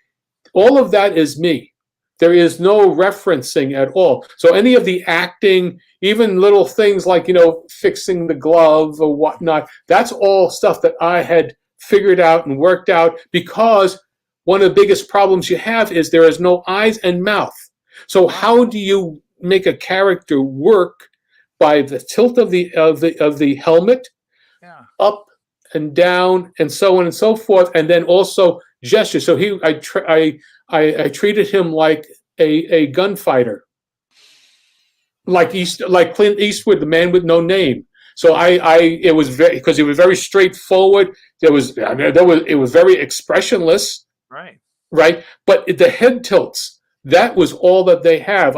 all of that is me. There is no referencing at all. So any of the acting, even little things like, fixing the glove or whatnot, that's all stuff that I had figured out and worked out, because one of the biggest problems you have is there is no eyes and mouth. So how do you make a character work by the tilt of the helmet, up and down and so on and so forth, and then also gesture. So I treated him like a gunfighter, like Clint Eastwood, the man with no name. So it was because it was very straightforward. It was very expressionless, right. But the head tilts, that was all that they have.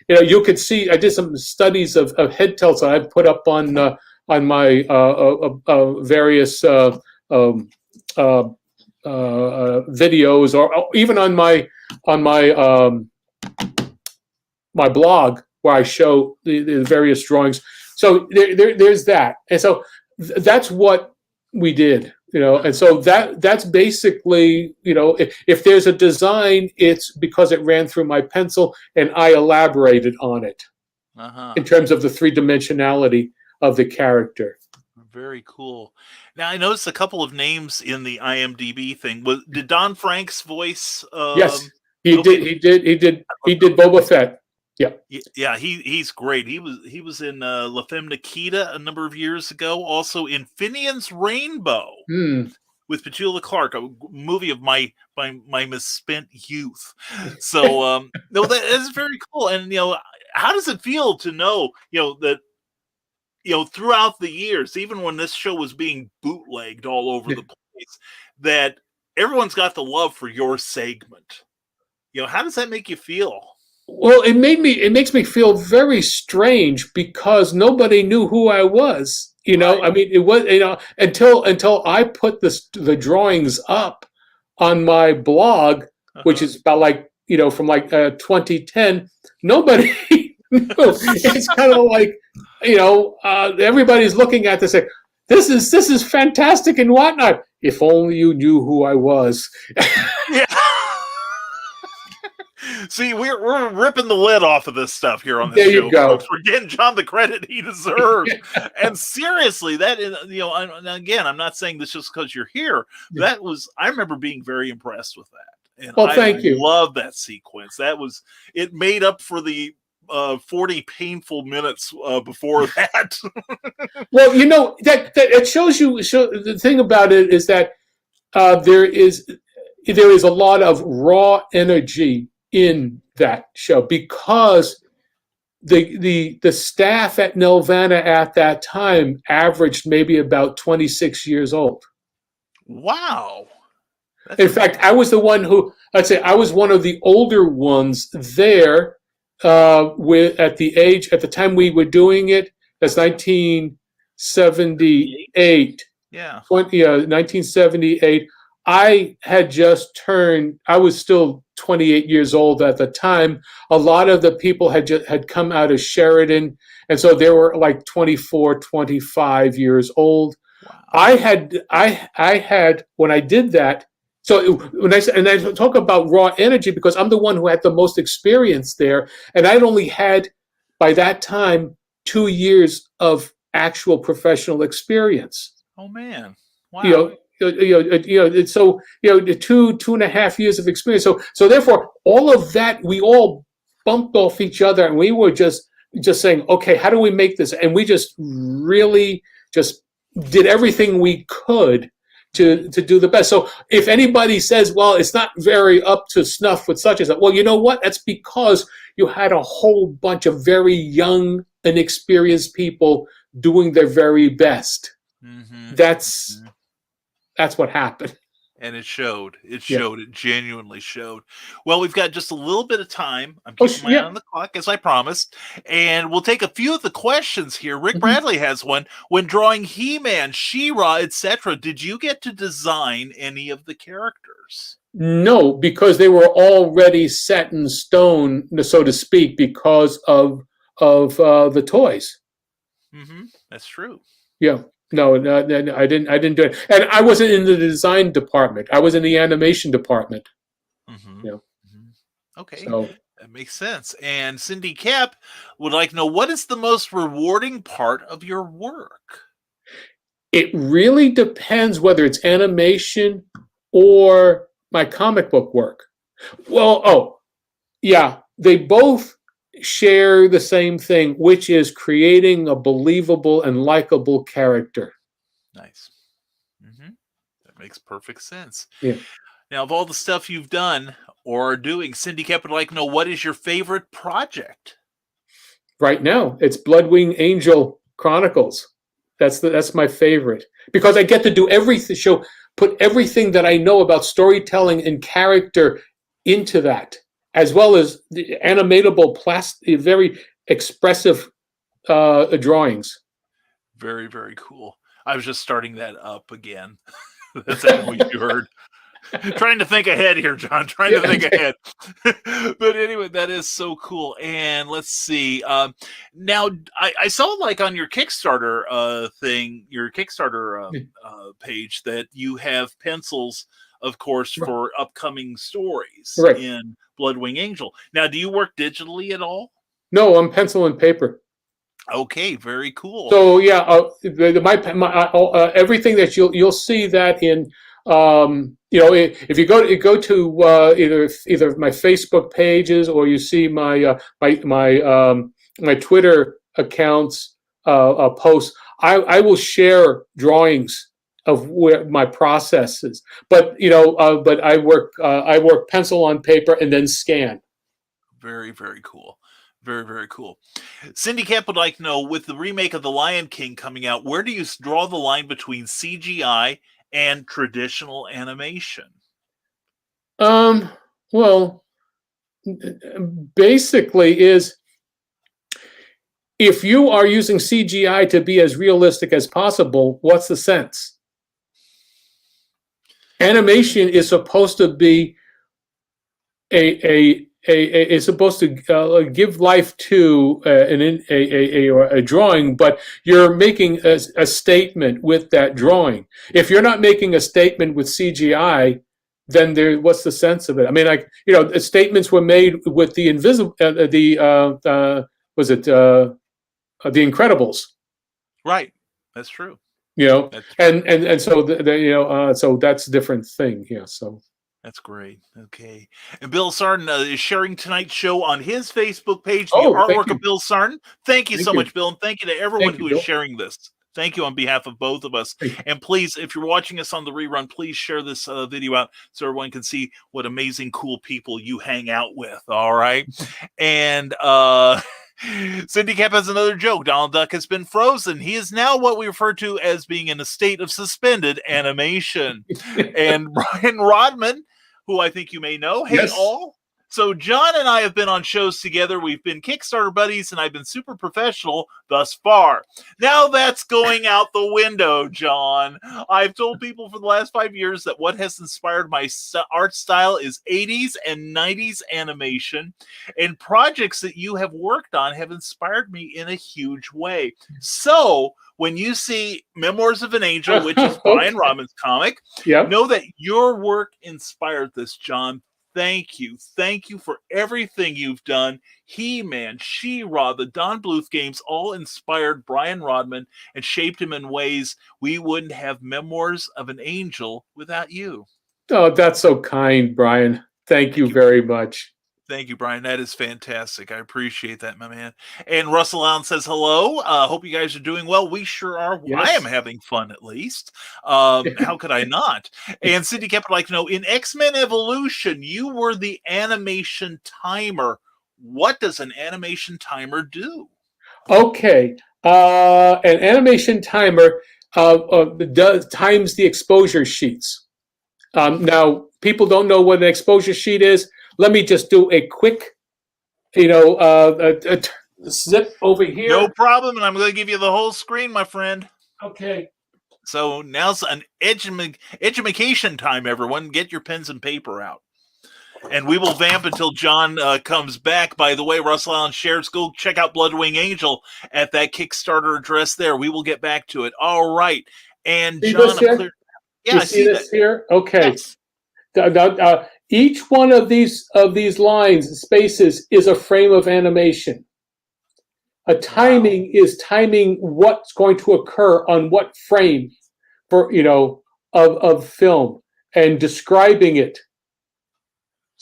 You could see. I did some studies of head tilts that I put up on my various videos, or even on my blog, where I show the various drawings. So there's that, and so that's what we did, and so that's basically, if there's a design, it's because it ran through my pencil and I elaborated on it in terms of the three-dimensionality of the character. Very cool. Now I noticed a couple of names in the IMDb thing. Did Don Frank's voice? Yes, he did. He did Boba Fett. Yeah, yeah, he's great. He was in La Femme Nikita a number of years ago. Also in Finian's Rainbow with Petula Clark, a movie of my misspent youth. So no, that is very cool. And how does it feel to know that throughout the years, even when this show was being bootlegged all over the place, that everyone's got the love for your segment? How does that make you feel? Well, it makes me feel very strange, because nobody knew who I was. Right. I mean, it was until I put the drawings up on my blog, which is about from 2010. Nobody knew. It's kind of like everybody's looking at this like, this is fantastic and whatnot. If only you knew who I was. Yeah. See, we're ripping the lid off of this stuff here on this show. There you go. We're getting John the credit he deserves. And seriously, that is, and again, I'm not saying this just because you're here. I remember being very impressed with that. And thank you. Love that sequence. It made up for the 40 painful minutes before that. Well, that it shows you. The thing about it is that there is a lot of raw energy in that show, because the staff at Nelvana at that time averaged maybe about 26 years old. Wow. In fact, I was the one I was one of the older ones there, at the time we were doing it. That's 1978. Yeah. 1978. I was still 28 years old at the time. A lot of the people had come out of Sheridan, and so they were like 24, 25 years old. Wow. I had when I did that. So when I talk about raw energy, because I'm the one who had the most experience there, and I'd only had by that time 2 years of actual professional experience. Oh man! Wow. So 2.5 years of experience. So therefore, all of that, we all bumped off each other, and we were just saying, okay, how do we make this? And we just really just did everything we could to do the best. So if anybody says, well, it's not very up to snuff with such as that, well, you know what? That's because you had a whole bunch of very young, inexperienced people doing their very best. Mm-hmm. That's what happened. And it showed. It showed. It genuinely showed. Well, we've got just a little bit of time. I'm keeping my eye on the clock, as I promised. And we'll take a few of the questions here. Rick Bradley has one. When drawing He-Man, She-Ra, etc., did you get to design any of the characters? No, because they were already set in stone, so to speak, because of the toys. Mm-hmm. That's true. Yeah. No, I didn't do it, and I wasn't in the design department. I was in the animation department. Mm-hmm. You know, Mm-hmm. Okay, so that makes sense. And Cindy Cap would like to know, what is the most rewarding part of your work? it really depends whether it's animation or my comic book work. Well, oh, yeah, they both share the same thing, which is creating a believable and likable character. Nice. Mm-hmm. That makes perfect sense. Yeah. Now, of all the stuff you've done or are doing, Cindy Cap would like to know, what is your favorite project? Right now, it's Bloodwing Angel Chronicles. That's my favorite because I get to do everything. Put everything that I know about storytelling and character into that, as well as the animatable, very expressive drawings. Very, very cool. I was just starting that up again. That's that voice you heard. Trying to think ahead here, John. Trying to think ahead. But anyway, that is so cool. And let's see. Now, I saw like on your Kickstarter thing, your Kickstarter page, that you have pencils, of course, for upcoming stories Right. in Bloodwing Angel. Now, do you work digitally at all? No, I'm pencil and paper. Okay, very cool. So yeah, everything that you'll see that in if you go to either my Facebook pages or you see my my Twitter accounts posts, I will share drawings of where my process is. But but I work pencil on paper and then scan. Very, very cool. Very, very cool. Cindy Cap would like to know, with the remake of The Lion King coming out, where do you draw the line between CGI and traditional animation? Well, basically is if you are using CGI to be as realistic as possible, what's the sense? Animation is supposed to be is supposed to give life to a drawing, but you're making a statement with that drawing. If you're not making a statement with CGI, then what's the sense of it? I mean, like statements were made with the invisible, the Incredibles, right? That's true. And so so that's a different thing. Yeah, so. That's great. Okay. And Bill Sarden is sharing tonight's show on his Facebook page, the Oh, artwork of Bill Sarden. Thank you so much, Bill. And thank you to everyone who is sharing this. Thank you on behalf of both of us. And please, if you're watching us on the rerun, please share this video out so everyone can see what amazing, cool people you hang out with. All right. And Cindy Cap has another joke. Donald Duck has been frozen. He is now what we refer to as being in a state of suspended animation. And Brian Rodman, who I think you may know. Hey, all. So John and I have been on shows together. We've been Kickstarter buddies, and I've been super professional thus far. Now that's going out the window, John. I've told people for the last 5 years that what has inspired my art style is 80s and 90s animation, and projects that you have worked on have inspired me in a huge way. So when you see Memoirs of an Angel, which is Brian Rodman's comic, know that your work inspired this, John. Thank you. Thank you for everything you've done. He-Man, She-Ra, the Don Bluth games all inspired Brian Rodman and shaped him in ways we wouldn't have Memoirs of an Angel without you. Oh, that's so kind, Brian. Thank you very much. Thank you, Brian. That is fantastic. I appreciate that, my man. And Russell Allen says hello. Hope you guys are doing well. We sure are. Yes. I am having fun, at least. How could I not? And Cindy Cap would like to know, in X-Men Evolution, you were the animation timer. What does an animation timer do? Okay. An animation timer times the exposure sheets. Now, people don't know what an exposure sheet is. Let me just do a quick, zip over here. No problem, and I'm going to give you the whole screen, my friend. Okay. So now's an education time, everyone. Get your pens and paper out. And we will vamp until John comes back. By the way, Russell Allen shares, go check out Bloodwing Angel at that Kickstarter address there. We will get back to it. All right. And See John, this I'm here? clear. Yeah, You I see this that. here? Okay. Yes. Each one of these lines, spaces, is a frame of animation. A timing is timing what's going to occur on what frame for of film and describing it.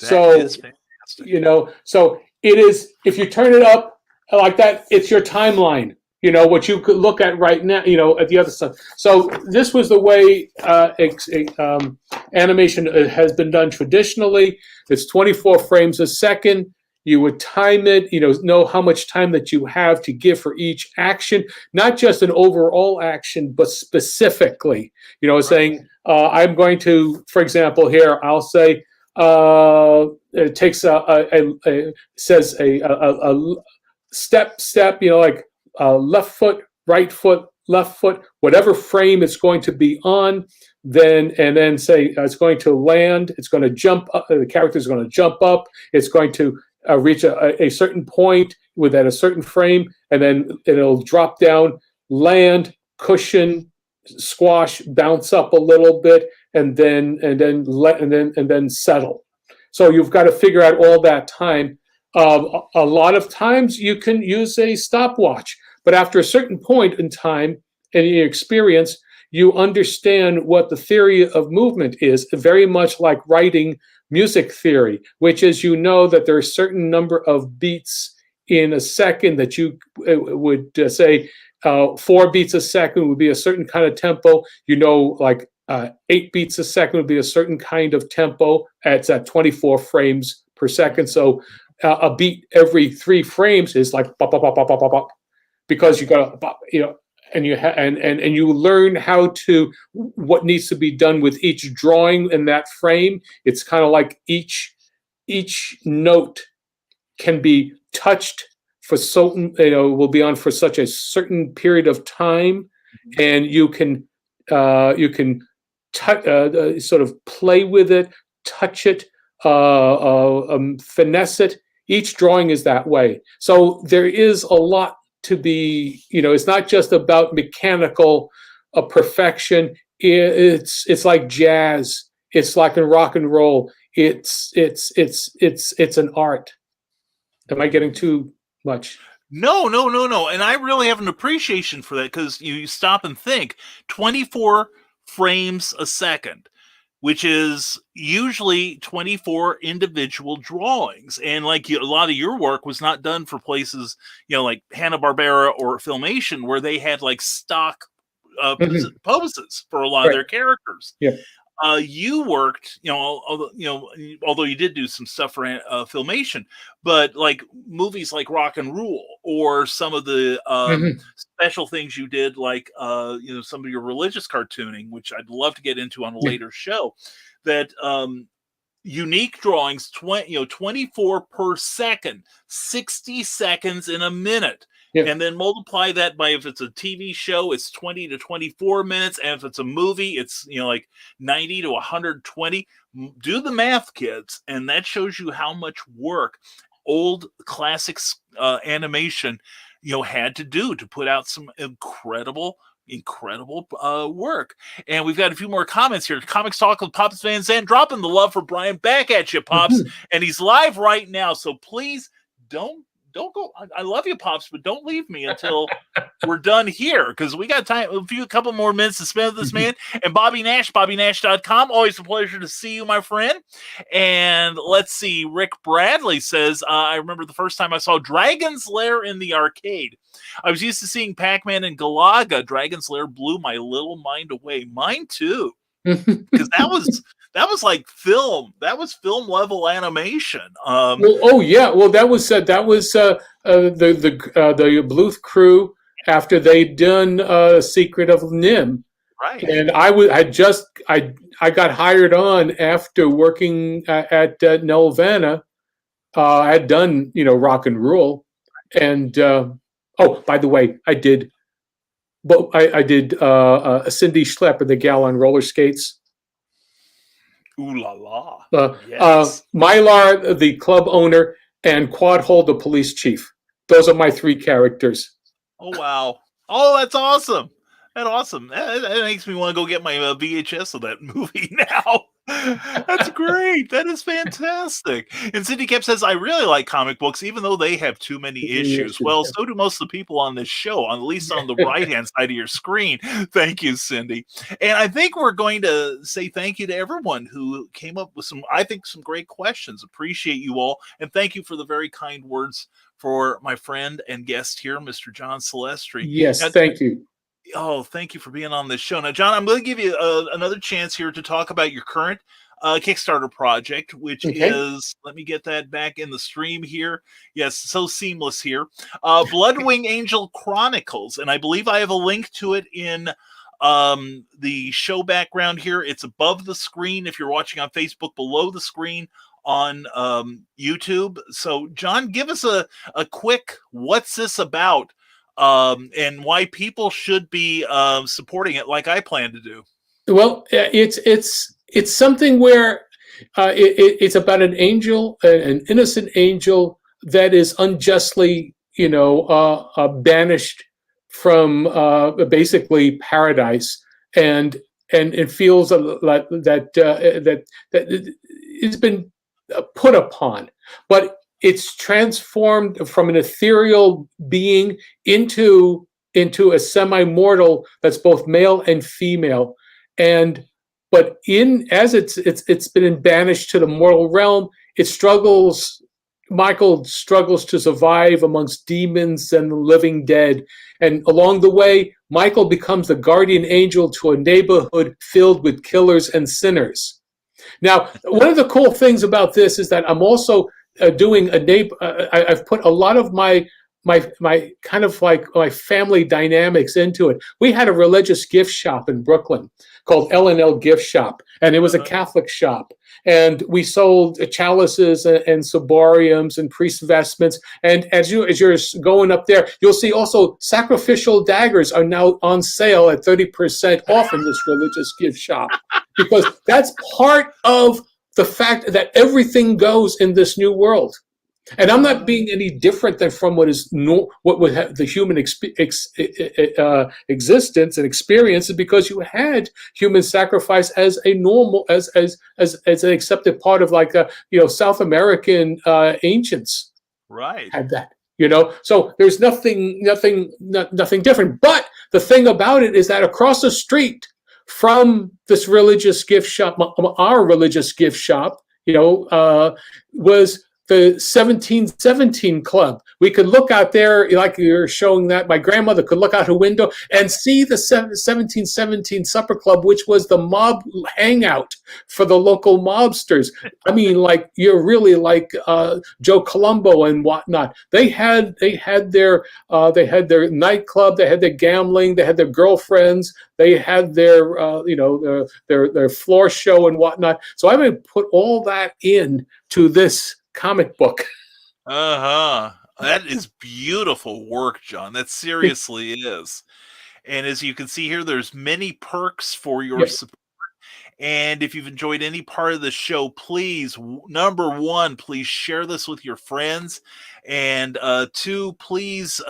That is fantastic. So it is, if you turn it up like that, it's your timeline. What you could look at right now, at the other side. So this was the way animation has been done traditionally. It's 24 frames a second. You would time it, know how much time that you have to give for each action, not just an overall action, but specifically, saying, I'm going to, for example, here, I'll say, it takes says a step, like left foot, right foot, left foot, whatever frame it's going to be on, and then say it's going to land, it's going to jump up, the character is going to jump up, it's going to reach a certain point within a certain frame, and then it'll drop down, land, cushion, squash, bounce up a little bit, and then settle. So you've got to figure out all that time. A lot of times you can use a stopwatch, but after a certain point in time in your experience, you understand what the theory of movement is, very much like writing music theory, which is that there are a certain number of beats in a second that you would say 4 beats a second would be a certain kind of tempo. Like 8 beats a second would be a certain kind of tempo. It's at 24 frames per second. So a beat every 3 frames is like bop, bop, bop, bop, bop, bop, bop, because you got to, and you learn what needs to be done with each drawing in that frame. It's kind of like each note can be touched for will be on for such a certain period of time, and you can sort of play with it, touch it, finesse it. Each drawing is that way. So there is a lot to be, it's not just about mechanical perfection. It's like jazz. It's like in rock and roll. It's an art. Am I getting too much? No. And I really have an appreciation for that, because you stop and think 24 frames a second, which is usually 24 individual drawings. And like a lot of your work was not done for places, like Hanna-Barbera or Filmation, where they had like stock poses for a lot of their characters. Yeah. You worked, although you did do some stuff for Filmation, but like movies like Rock and Rule, or some of the special things you did, like some of your religious cartooning, which I'd love to get into on a later show. That unique drawings, 24 per second, 60 seconds in a minute. Yeah. And then multiply that by, if it's a TV show, it's 20 to 24 minutes. And if it's a movie, it's, like 90 to 120. Do the math, kids. And that shows you how much work old classics animation, had to do to put out some incredible work. And we've got a few more comments here. Comics Talk with Pops Van Zandt, dropping the love for Brian back at you, Pops. And he's live right now. So please don't go. I love you, Pops, but don't leave me until we're done here, because we got time, a couple more minutes to spend with this man. And Bobby Nash, BobbyNash.com. Always a pleasure to see you, my friend. And let's see. Rick Bradley says, I remember the first time I saw Dragon's Lair in the arcade. I was used to seeing Pac-Man and Galaga. Dragon's Lair blew my little mind away. Mine too. Because that was like film. That was film level animation. Well, that was the Bluth crew after they'd done Secret of Nim. Right. And I got hired on after working at Nelvana. I had done Rock and Roll, and by the way, I did Cindy Schlepp and the gal on roller skates. Ooh la la. Yes. Mylar, the club owner, and Quadhole, the police chief. Those are my three characters. Oh wow. Oh, that's awesome. That's awesome. That makes me want to go get my VHS of that movie now. That's great. That is fantastic. And Cindy Kemp says, I really like comic books, even though they have too many issues. Well, so do most of the people on this show, at least on the right-hand side of your screen. Thank you, Cindy. And I think we're going to say thank you to everyone who came up with some great questions. Appreciate you all. And thank you for the very kind words for my friend and guest here, Mr. John Celestri. Yes, thank you. Oh, thank you for being on this show. Now, John, I'm going to give you another chance here to talk about your current Kickstarter project, which is, let me get that back in the stream here. Yes, so seamless here. Bloodwing Angel Chronicles. And I believe I have a link to it in the show background here. It's above the screen if you're watching on Facebook, below the screen on YouTube. So, John, give us a quick, what's this about? And why people should be supporting it like I plan to do. Well, it's something where it's about an angel, an innocent angel that is unjustly, banished from basically paradise, and it feels like that it's been put upon, but it's transformed from an ethereal being into a semi-mortal that's both male and female. But as it's been banished to the mortal realm, Michael struggles to survive amongst demons and the living dead. And along the way, Michael becomes the guardian angel to a neighborhood filled with killers and sinners. Now, one of the cool things about this is that I'm also doing I've put a lot of my kind of like my family dynamics into it. We had a religious gift shop in Brooklyn called L&L Gift Shop, and it was a Catholic shop. And we sold chalices and ciboriums and priest vestments. And as you're going up there, you'll see also sacrificial daggers are now on sale at 30% off in this religious gift shop, because that's part of the fact that everything goes in this new world. And I'm not being any different than from what would have the human existence and experience, because you had human sacrifice as a normal, as an accepted part of South American ancients. Right. Had that, So there's nothing different. But the thing about it is that across the street from this religious gift shop, our religious gift shop, was the 1717 Club. We could look out there, like you're showing that. My grandmother could look out her window and see the 1717 Supper Club, which was the mob hangout for the local mobsters. I mean, like, you're really like Joe Colombo and whatnot. They had their nightclub, they had their gambling, they had their girlfriends, they had their their floor show and whatnot. So I'm going to put all that in to this comic book. That is beautiful work, John. That seriously is. And as you can see here, there's many perks for your support. And if you've enjoyed any part of the show, please, number one, please share this with your friends. And two, please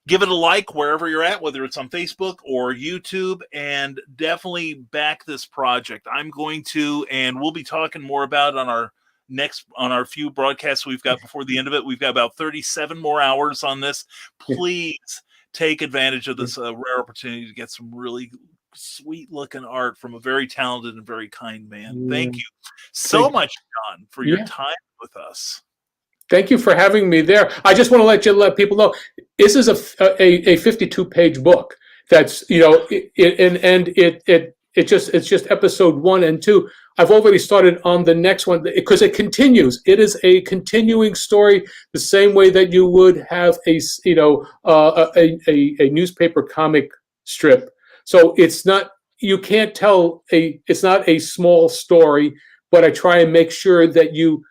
give it a like wherever you're at, whether it's on Facebook or YouTube, and definitely back this project. I'm going to, and we'll be talking more about it on our few broadcasts we've got before the end of it. We've got about 37 more hours on this. Please take advantage of this rare opportunity to get some really sweet looking art from a very talented and very kind man. Thank you so much, John, for your time with us. Thank you for having me there. I just want to let people know this is a 52-page book. That's it's just episode 1 and 2. I've already started on the next one because it continues. It is a continuing story, the same way that you would have a newspaper comic strip. So it's not, you can't tell it's not a small story, but I try and make sure that you,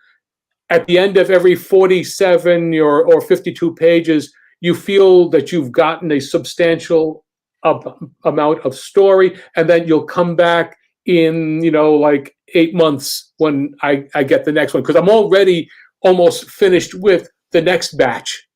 at the end of every 47 or 52 pages, you feel that you've gotten a substantial amount of story, and then you'll come back in 8 months when I get the next one, because I'm already almost finished with the next batch.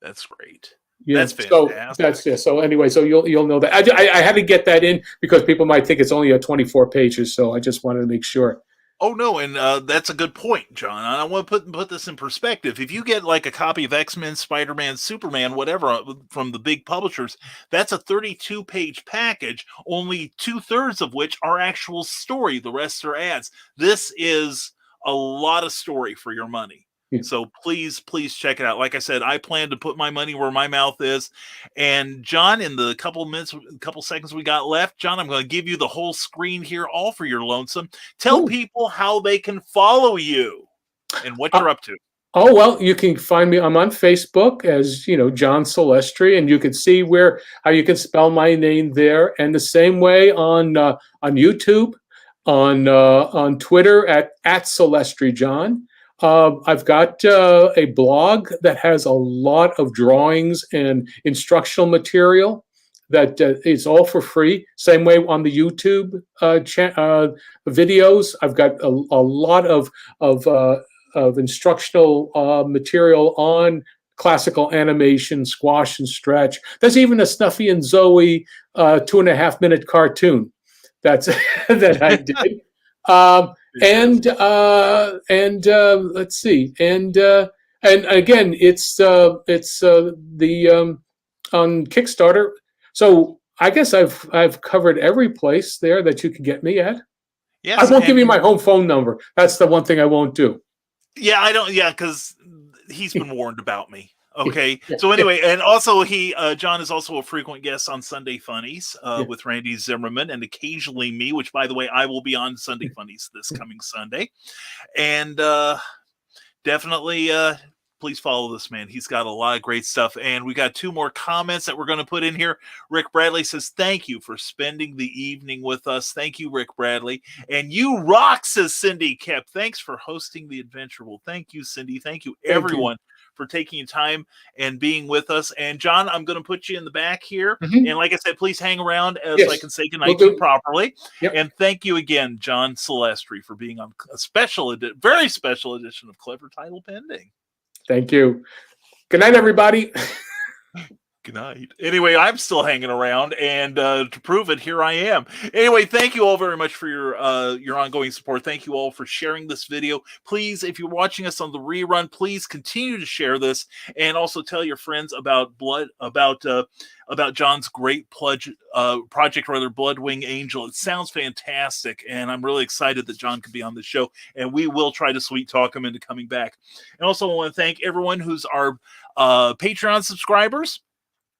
That's great. Yeah, That's so fantastic. that's it. So anyway, so you'll know that. I had to get that in because people might think it's only a 24 pages, so I just wanted to make sure. Oh no, and that's a good point, John. I want to put this in perspective. If you get like a copy of X-Men, Spider-Man, Superman, whatever from the big publishers, that's a 32-page package. Only 2/3 of which are actual story. The rest are ads. This is a lot of story for your money. Yeah. So please check it out. Like I said, I plan to put my money where my mouth is. And John, in the couple seconds we got left, John, I'm going to give you the whole screen here, all for your lonesome. Tell people how they can follow you and what you're up to. Oh, well, you can find me. I'm on Facebook as, John Celestri, and you can see how you can spell my name there. And the same way on YouTube, on Twitter at Celestri John. I've got a blog that has a lot of drawings and instructional material that is all for free. Same way on the YouTube videos. I've got a lot of instructional material on classical animation, squash and stretch. There's even a Snuffy and Zoe 2.5-minute cartoon that I did. And let's see, and again, it's the on Kickstarter. So I guess I've covered every place there that you can get me at. Yes, I won't give you my home phone number. That's the one thing I won't do. Yeah, I don't. Yeah, because he's been warned about me. Okay. So anyway, and also John is also a frequent guest on Sunday Funnies with Randy Zimmerman and occasionally me, which by the way, I will be on Sunday Funnies this coming Sunday. And definitely please follow this man. He's got a lot of great stuff. And we got 2 more comments that we're going to put in here. Rick Bradley says, thank you for spending the evening with us. Thank you, Rick Bradley. And you rock, says Cindy Kep. Thanks for hosting the adventure. Well, thank you, Cindy. Thank you, everyone, for taking time and being with us. And John, I'm going to put you in the back here. Mm-hmm. And like I said, please hang around as I can say goodnight to you properly. Yep. And thank you again, John Celestri, for being on a very special edition of Clever Title Pending. Thank you. Good night, everybody. Good night. Anyway, I'm still hanging around, and to prove it, here I am. Anyway, thank you all very much for your ongoing support. Thank you all for sharing this video. Please, if you're watching us on the rerun, please continue to share this, and also tell your friends about John's great project, Bloodwing Angel. It sounds fantastic, and I'm really excited that John could be on the show, and we will try to sweet talk him into coming back. And also, I want to thank everyone who's our Patreon subscribers.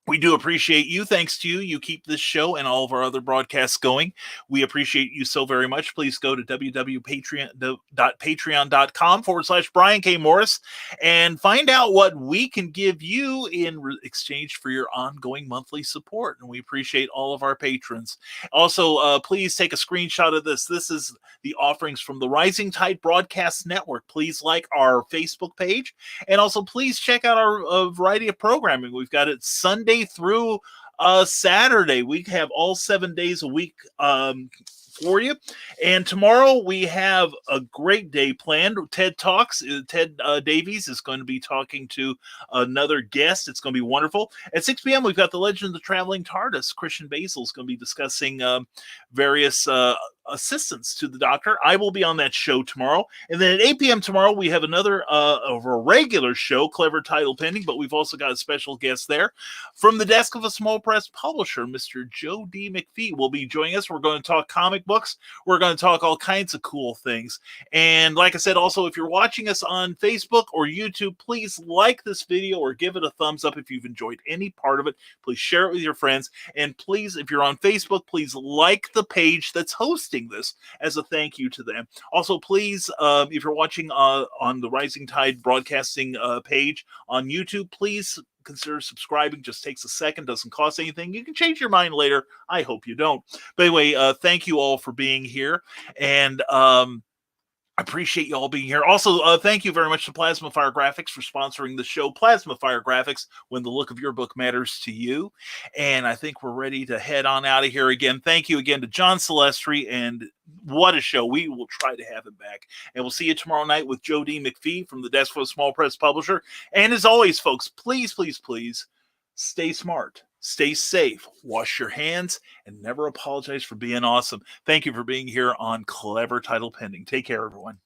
We do appreciate you. Thanks to you, you keep this show and all of our other broadcasts going. We appreciate you so very much. Please go to www.patreon.com/Brian K. Morris and find out what we can give you in exchange for your ongoing monthly support. And we appreciate all of our patrons. Also, please take a screenshot of this. This is the offerings from the Rising Tide Broadcast Network. Please like our Facebook page. And also, please check out our variety of programming. We've got it Sunday through Saturday. We have all 7 days a week for you. And tomorrow we have a great day planned. TED Talks. Ted Davies is going to be talking to another guest. It's going to be wonderful. At 6 p.m. we've got the Legend of the Traveling TARDIS. Christian Basil is going to be discussing various assistants to the Doctor. I will be on that show tomorrow. And then at 8 p.m. tomorrow, we have another of a regular show, Clever Title Pending, but we've also got a special guest there. From the desk of a small press publisher, Mr. Joe D. McPhee will be joining us. We're going to talk comic books. We're going to talk all kinds of cool things. And like I said, also, if you're watching us on Facebook or YouTube, please like this video or give it a thumbs up if you've enjoyed any part of it. Please share it with your friends. And please, if you're on Facebook, please like the page that's hosting this as a thank you to them. Also, please, if you're watching on the Rising Tide Broadcasting page on YouTube, please consider subscribing. Just takes a second, doesn't cost anything. You can change your mind later. I hope you don't. But anyway, thank you all for being here. And I appreciate you all being here. Also, thank you very much to Plasma Fire Graphics for sponsoring the show. Plasma Fire Graphics, when the look of your book matters to you. And I think we're ready to head on out of here again. Thank you again to John Celestri, and what a show. We will try to have him back. And we'll see you tomorrow night with Joe D. McPhee from the Desk for a Small Press Publisher. And as always, folks, please, please, please stay smart. Stay safe, wash your hands, and never apologize for being awesome. Thank you for being here on Clever Title Pending. Take care, everyone.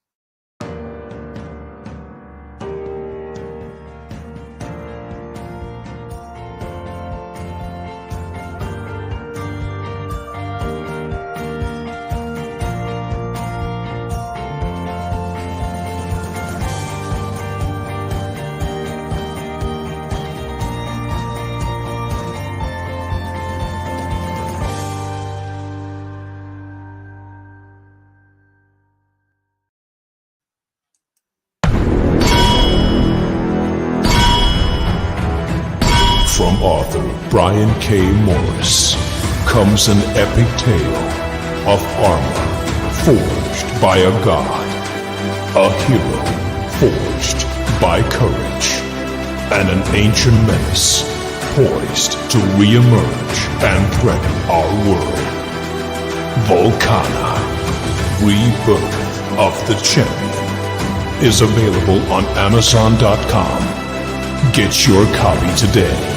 From author Brian K. Morris comes an epic tale of armor forged by a god, a hero forged by courage, and an ancient menace poised to re-emerge and threaten our world. Vulcana, Rebirth of the Champion, is available on Amazon.com. Get your copy today.